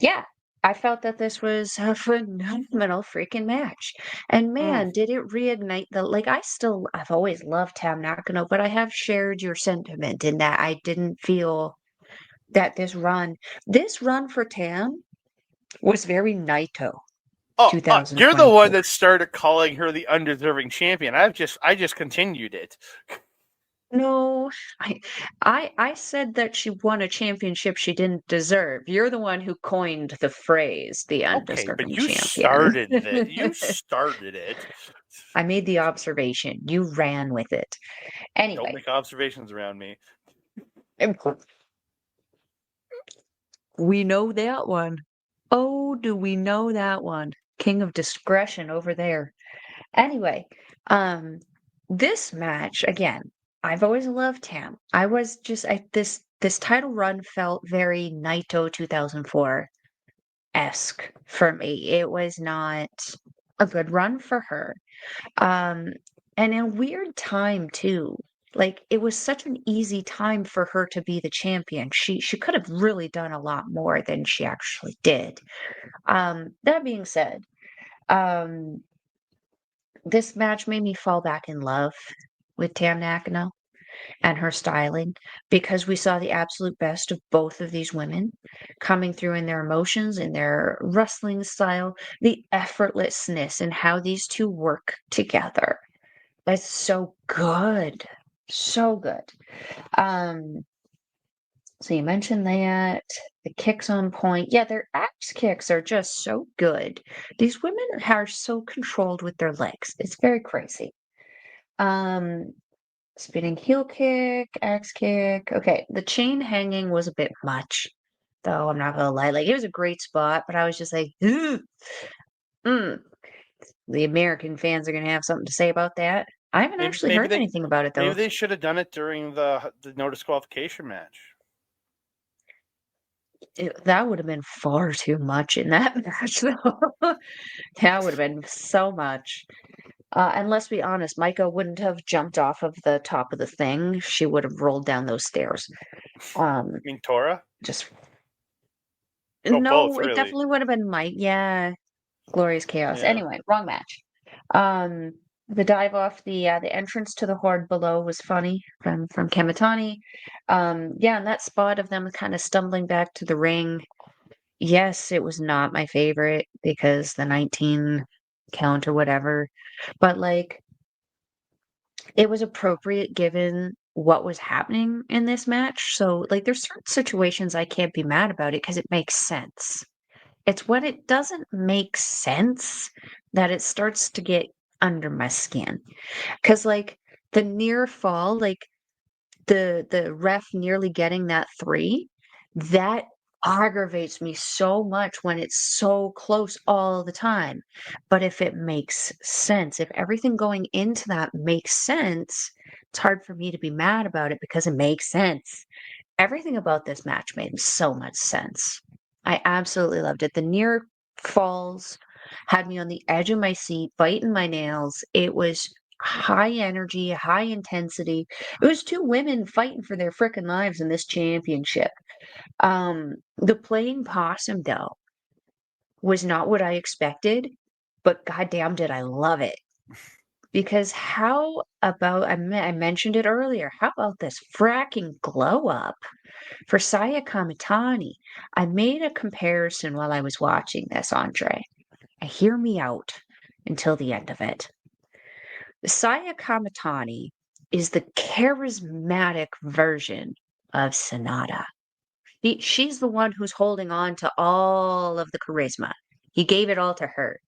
yeah, I felt that this was a phenomenal freaking match. And Mm. man, did it reignite I've always loved Tam Nakano, but I have shared your sentiment in that I didn't feel that this run for Tam was very Naito Oh, you're the one 2024. that started calling her the undeserving champion. I just continued it. No, I said that she won a championship she didn't deserve. You're the one who coined the phrase the Okay, but undeserving you champion. started that. You started it. I made the observation. You ran with it. Don't Anyway, make observations around me. we know that one. Oh, do we know that one? King of discretion over there. Anyway, um, this match again. I've always loved Tam. I was just this title run felt very Naito 2004 esque for me. It was not a good run for her. Um, and in a weird time too. Like it was such an easy time for her to be the champion. She could have really done a lot more than she actually did. That being said, um, this match made me fall back in love with Tam Nakano and her styling because we saw the absolute best of both of these women coming through in their emotions, in their wrestling style, the effortlessness and how these two work together. It's so good. So good. Um, so you mentioned that the kicks on point. Yeah, their axe kicks are just so good. These women are so controlled with their legs. It's very crazy. Um, Spinning heel kick, axe kick. Okay, the chain hanging was a bit much, though. I'm not gonna lie. Like it was a great spot, but I was just like, "Ugh, mm." The American fans are gonna have something to say about that. I haven't Maybe actually heard anything about it maybe though. they should have done it during the no disqualification match. That would have been far too much in that match, though. That would have been so much. And let's be honest, Micah wouldn't have jumped off of the top of the thing. She would have rolled down those stairs. I mean, Tora? Just Oh, both, no, it really. definitely would have been Mike. Yeah, Glorious Chaos. Yeah. Anyway, wrong match. Um, the dive off the entrance to the horde below was funny from Kamitani. Yeah, and that spot of them kind of stumbling back to the ring. Yes, it was not my favorite because the count or whatever. But like, it was appropriate given what was happening in this match. So, like, there's certain situations I can't be mad about it because it makes sense. It's when it doesn't make sense that it starts to get under my skin. Because, like, the near fall, like, the ref nearly getting that 3, that aggravates me so much when it's so close all the time. But if it makes sense, if everything going into that makes sense, it's hard for me to be mad about it because it makes sense. Everything about this match made so much sense. I absolutely loved it. The near falls had me on the edge of my seat, biting my nails. It was high energy, high intensity. It was two women fighting for their freaking lives in this championship. The playing possum though was not what I expected, but goddamn did I love it. Because how about I mentioned it earlier? How about this fracking glow up for Saya Kamitani? I made a comparison while I was watching this, Andre. Hear me out until the end of it. Saya Kamitani is the charismatic version of Sonata. She's the one who's holding on to all of the charisma. He gave it all to her.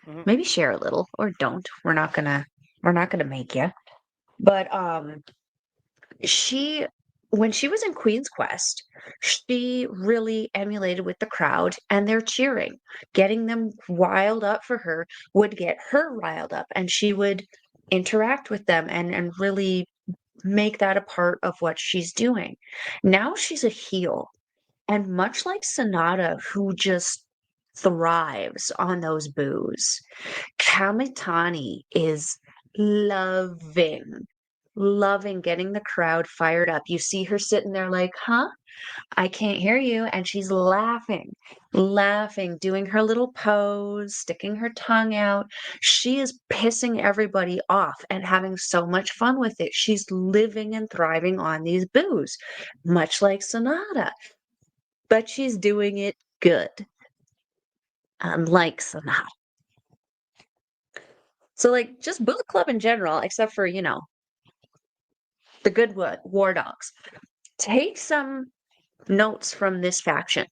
Mm-hmm. Maybe share a little or don't. We're not gonna make you. But she when she was in Queen's Quest, she really emulated with the crowd and their cheering. Getting them riled up for her would get her riled up and she would interact with them and really make that a part of what she's doing. Now she's a heel. And much like Sonata, who just thrives on those boos, Kamitani is loving, loving getting the crowd fired up. You see her sitting there like, huh? I can't hear you. And she's laughing, laughing, doing her little pose, sticking her tongue out. She is pissing everybody off and having so much fun with it. She's living and thriving on these boos, much like Sonata, but she's doing it good, unlike Sonata. So, like, just Bullet Club in general, except for, the good War Dogs. Take some notes from this faction.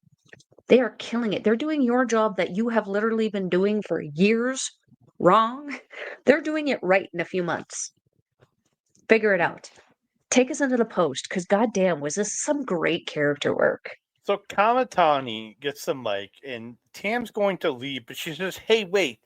They are killing it. They're doing your job that you have literally been doing for years wrong. They're doing it right in a few months. Figure it out. Take us into the post, because goddamn, was this some great character work. So Kamatani gets the mic, and Tam's going to leave, but she says, "Hey, wait!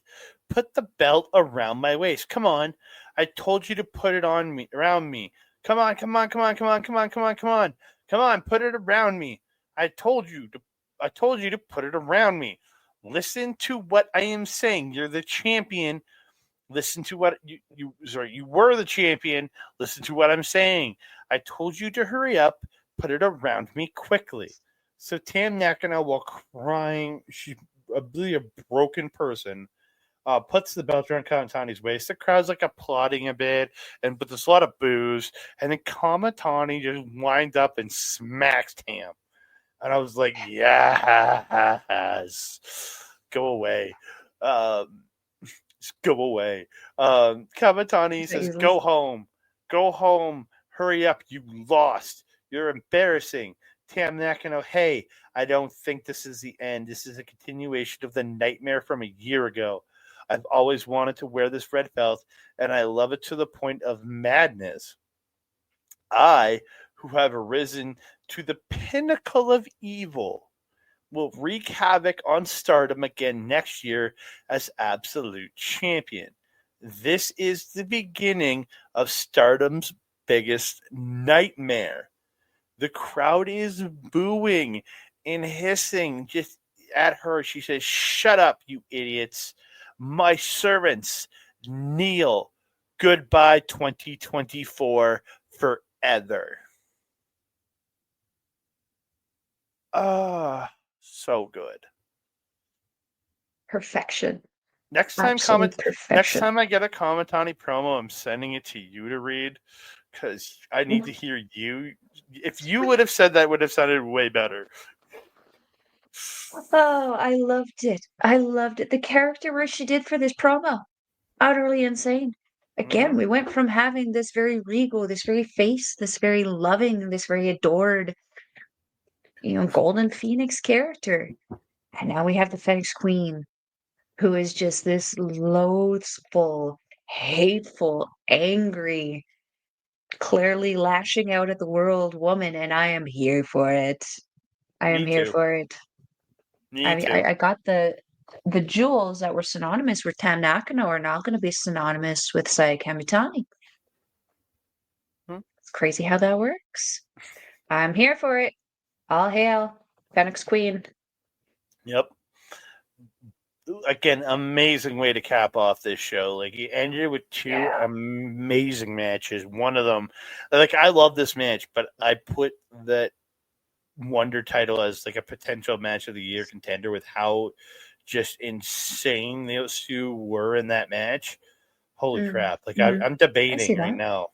Put the belt around my waist. Come on! I told you to put it on me, around me. Come on! Come on! Come on! Come on! Come on! Come on! Come on! Come on! Put it around me. I told you to. I told you to put it around me. Listen to what I am saying. You're the champion. Listen to what you were the champion. Listen to what I'm saying. I told you to hurry up. Put it around me quickly." So Tam Nakano, while crying, she's really a broken person, puts the belt around Kamatani's waist. The crowd's like applauding a bit, but there's a lot of boos. And then Kamatani just winds up and smacks Tam. And I was like, yes, go away. Just go away. Kamatani says, go home. Go home. Hurry up. You lost. You're embarrassing. Tam Nakano, hey, I don't think this is the end. This is a continuation of the nightmare from a year ago. I've always wanted to wear this red belt, and I love it to the point of madness. I, who have arisen to the pinnacle of evil, will wreak havoc on Stardom again next year as absolute champion. This is the beginning of Stardom's biggest nightmare. The crowd is booing and hissing just at her. She says, "Shut up, you idiots. My servants, kneel. Goodbye 2024 forever." So good. Perfection. Next time I get a Kamatani promo, I'm sending it to you to read because I need to hear you. If you would have said that, would have sounded way better. Oh, I loved it. I loved it. The character work she did for this promo, utterly insane. Again, Mm-hmm. we went from having this very regal, this very face, this very loving, this very adored, Golden Phoenix character. And now we have the Phoenix Queen, who is just this loathful, hateful, angry, clearly lashing out at the world woman, and I am here for it. I am Me here too. for it. Me I too. I, I got the jewels that were synonymous with Tam Nakano are now going to be synonymous with Saya Kamitani. Hmm. It's crazy how that works. I'm here for it. All hail, Phoenix Queen. Yep. Again, amazing way to cap off this show. Like, he ended with two Yeah. amazing matches. One of them, like, I love this match, but I put that Wonder title as like a potential match of the year contender with how just insane those two were in that match. Holy crap! Like, Mm-hmm. I'm I see debating right that. now.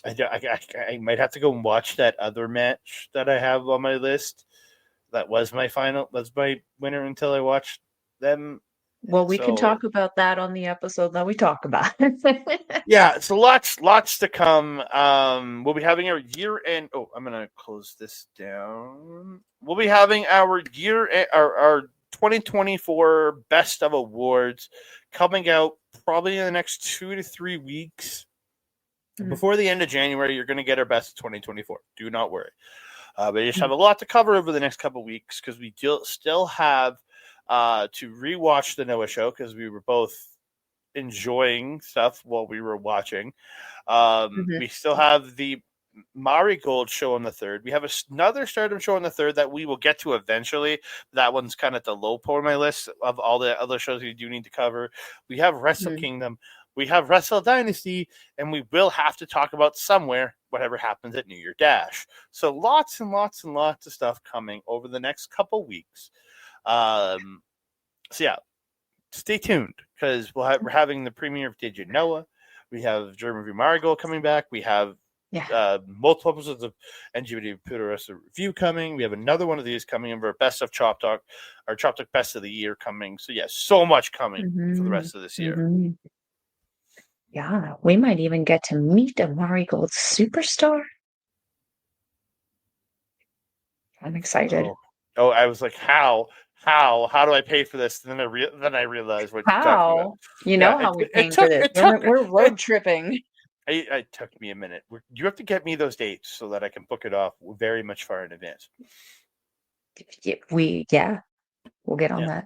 I might have to go and watch that other match that I have on my list. That was my final. That's my winner until I watched them. Well, we can So talk about that on the episode that we talk about. yeah, so lots to come. We'll be having our year end. Oh, I'm gonna close this down. We'll be having our our 2024 best of awards coming out probably in the next 2 to 3 weeks. Before the end of January, you're going to get our best of 2024. Do not worry. We just have a lot to cover over the next couple of weeks because we still have to rewatch the Noah show because we were both enjoying stuff while we were watching. Mhm. We still have the Marigold show on the 3rd. We have another Stardom show on the 3rd that we will get to eventually. That one's kind of at the low point of my list of all the other shows we do need to cover. We have Wrestle Mhm. Kingdom. We have Wrestle Dynasty, and we will have to talk about somewhere whatever happens at New Year Dash. So lots and lots and lots of stuff coming over the next couple weeks. So yeah, stay tuned because we're having the premiere of Did You Noah? We have Dream Review Marigold coming back. We have Yeah. multiple episodes of NGBD Puderessa Review coming. We have another one of these coming in for Best of Chop Talk, our Chop Talk Best of the Year coming. So yeah, so much coming for the Mhm. rest of this year. Mhm. Yeah, we might even get to meet a Marigold superstar. I'm excited. Oh, I was like, how do I pay for this? And then I realized what you're talking about. How? You Yeah, know how we're it paying for took this. it We're took we're it road tripping. It took me a minute. You have to get me those dates so that I can book it off very much far in advance. Yeah, we'll get on Yeah.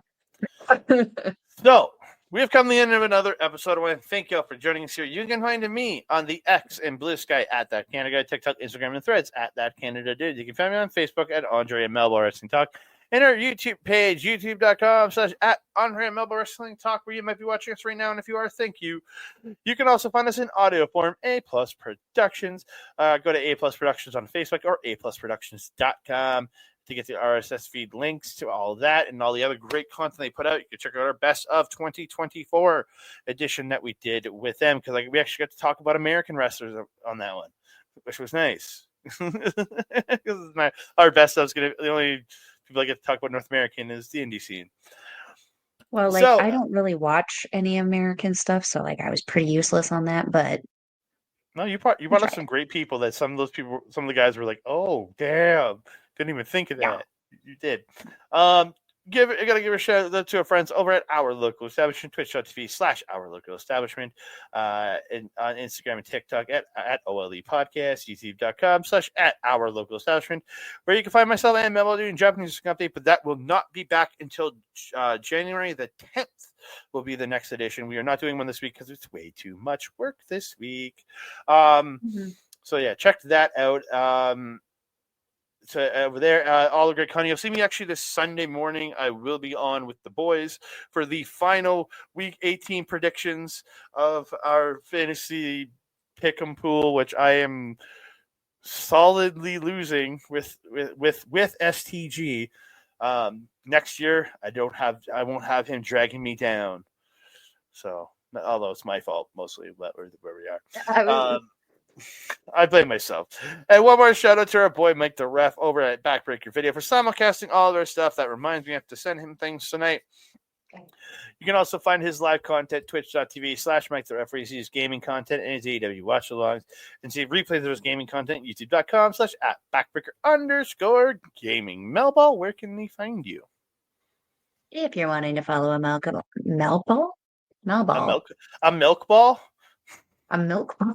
that. So we have come to the end of another episode. I want to thank you all for joining us here. You can find me on the X and Blue Sky at That Canada, TikTok, Instagram, and Threads at That Canada Dude. You can find me on Facebook at Andre Melball Wrestling Talk, and our YouTube page, youtube.com/ at Andre Melball Wrestling Talk, where you might be watching us right now. And if you are, thank you. You can also find us in audio form, A Plus Productions. Go to A Plus Productions on Facebook or aplusproductions.com to get the RSS feed links to all of that and all the other great content they put out. You can check out our Best of 2024 edition that we did with them because we actually got to talk about American wrestlers on that one, which was nice. Our Best of is going to the only people I get to talk about North American is the indie scene. Well, So I don't really watch any American stuff, so I was pretty useless on that, but no, you I brought us tried. some great people that some of the guys were like, oh damn, didn't even think of Yeah. that. You did. I gotta give a shout out to our friends over at Our Local Establishment, twitch.tv/Our Local Establishment, and on Instagram and TikTok at OLE Podcast, youtube.com/at Our Local Establishment, where you can find myself and Memo doing Japanese update, but that will not be back until January the 10th will be the next edition. We are not doing one this week because it's way too much work this week. Mhm. So yeah, check that out. So over there, all the great content. You'll see me actually this Sunday morning. I will be on with the boys for the final week 18 predictions of our fantasy pick'em pool, which I am solidly losing with STG. Next year, I won't have him dragging me down. So, although it's my fault mostly, where we are. I blame myself. And one more shout out to our boy Mike the Ref over at Backbreaker Video for simulcasting all of our stuff. That reminds me I have to send him things tonight. You can also find his live content, twitch.tv/Mike the Ref, where he sees gaming content and his AEW watch alongs, and see replays of his gaming content, youtube.com/@backbreaker_gaming. Melball, where can they find you? If you're wanting to follow a Melball? A milk ball? A milk ball?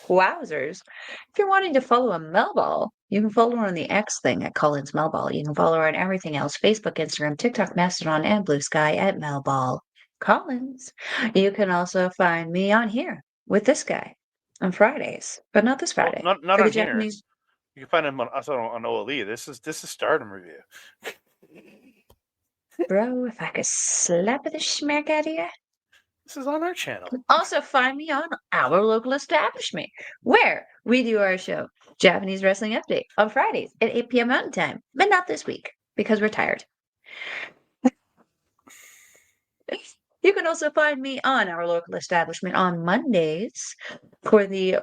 Wowzers. If you're wanting to follow a Melball, you can follow her on the X thing at Collins Melball. You can follow her on everything else, Facebook, Instagram, TikTok, Mastodon, and Blue Sky at Melball Collins. You can also find me on here with this guy on Fridays, but not this Friday. Not for the on here. Japanese. You can find him on OLE. This is Stardom Review. Bro, if I could slap the smack out of you. This is on our channel. Also find me on our local establishment, where we do our show, Japanese Wrestling Update, on Fridays at 8 p.m. Mountain Time, but not this week, because we're tired. You can also find me on our local establishment on Mondays for the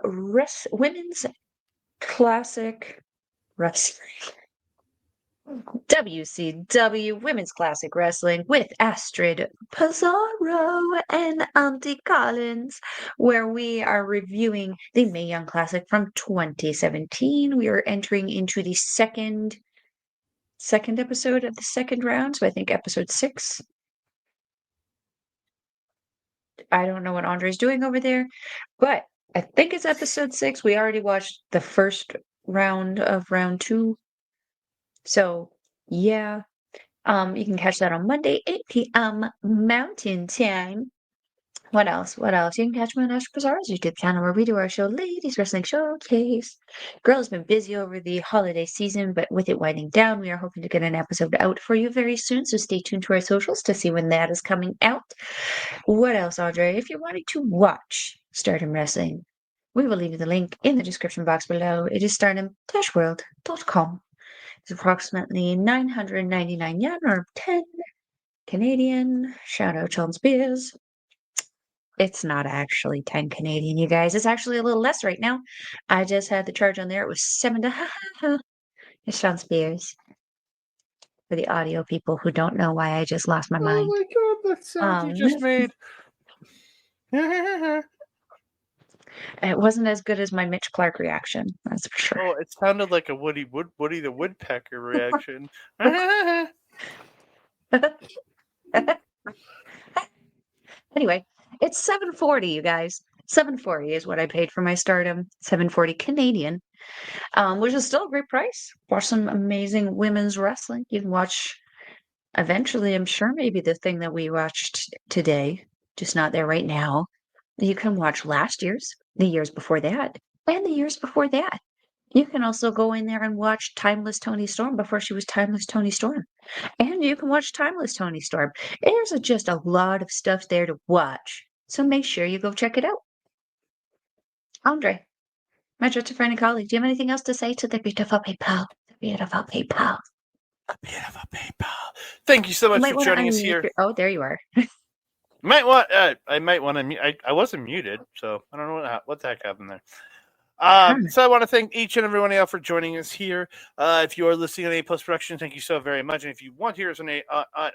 Women's Classic Wrestling. WCW Women's Classic Wrestling with Astrid Pizarro and Auntie Collins, where we are reviewing the Mae Young Classic from 2017. We are entering into the second episode of the second round, so I think episode 6. I don't know what Andre's doing over there, but I think it's episode 6. We already watched the first round of round 2. So, yeah. You can catch that on Monday, 8 p.m. Mountain Time. What else? You can catch me on Astrid Pizarro's YouTube channel, where we do our show, Ladies Wrestling Showcase. Girl has been busy over the holiday season, but with it winding down, we are hoping to get an episode out for you very soon, so stay tuned to our socials to see when that is coming out. What else, Andre? If you're wanting to watch Stardom Wrestling, we will leave you the link in the description box below. It is stardom-world.com. It's approximately 999 yen, or 10 Canadian. Shout out Sean Spears. It's not actually 10 Canadian, you guys. It's actually a little less right now. I just had the charge on there. It was 7 to It's Sean Spears. For the audio people who don't know why I just lost my mind. Oh my god, that sound you just made. It wasn't as good as my Mitch Clark reaction, that's for sure. Oh, it sounded like a Woody the Woodpecker reaction. Anyway, it's $7.40, you guys. $7.40 is what I paid for my Stardom. $7.40 Canadian, which is still a great price. Watch some amazing women's wrestling. You can watch, eventually, I'm sure, maybe the thing that we watched today, just not there right now. You can watch last year's, the years before that, and the years before that. You can also go in there and watch Timeless Toni Storm before she was Timeless Toni Storm. And you can watch Timeless Toni Storm. There's just a lot of stuff there to watch. So make sure you go check it out. Andre, my trusted friend and colleague, do you have anything else to say to the beautiful people? The beautiful people. A beautiful people. Thank you so much for joining us here. Oh, there you are. I might want to mute. I wasn't muted, so I don't know what the heck happened there. So I want to thank each and everyone else for joining us here. If you are listening on A Plus Productions, thank you so very much. And if you want to hear us on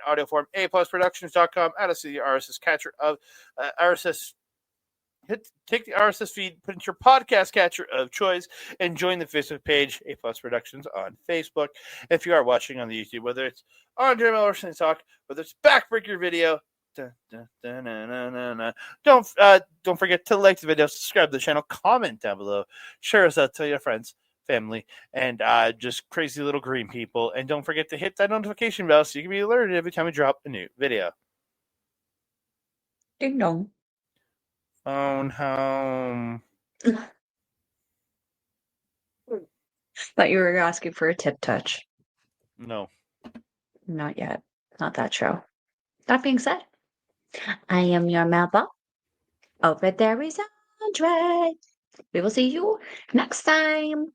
audio form, aplusproductions.com. Add us to the RSS catcher of RSS. Take the RSS feed, put it into your podcast catcher of choice, and join the Facebook page, A Plus Productions, on Facebook. If you are watching on the YouTube, whether it's Andre Melball Talk, whether it's Backbreaker Video, don't forget to like the video, subscribe to the channel, comment down below, share us out to your friends, family, and just crazy little green people. And don't forget to hit that notification bell so you can be alerted every time we drop a new video. Ding dong. Phone home. Thought you were asking for a tip touch. No. Not yet. Not that show. That being said, I am your Melball. Over there is Andre. We will see you next time.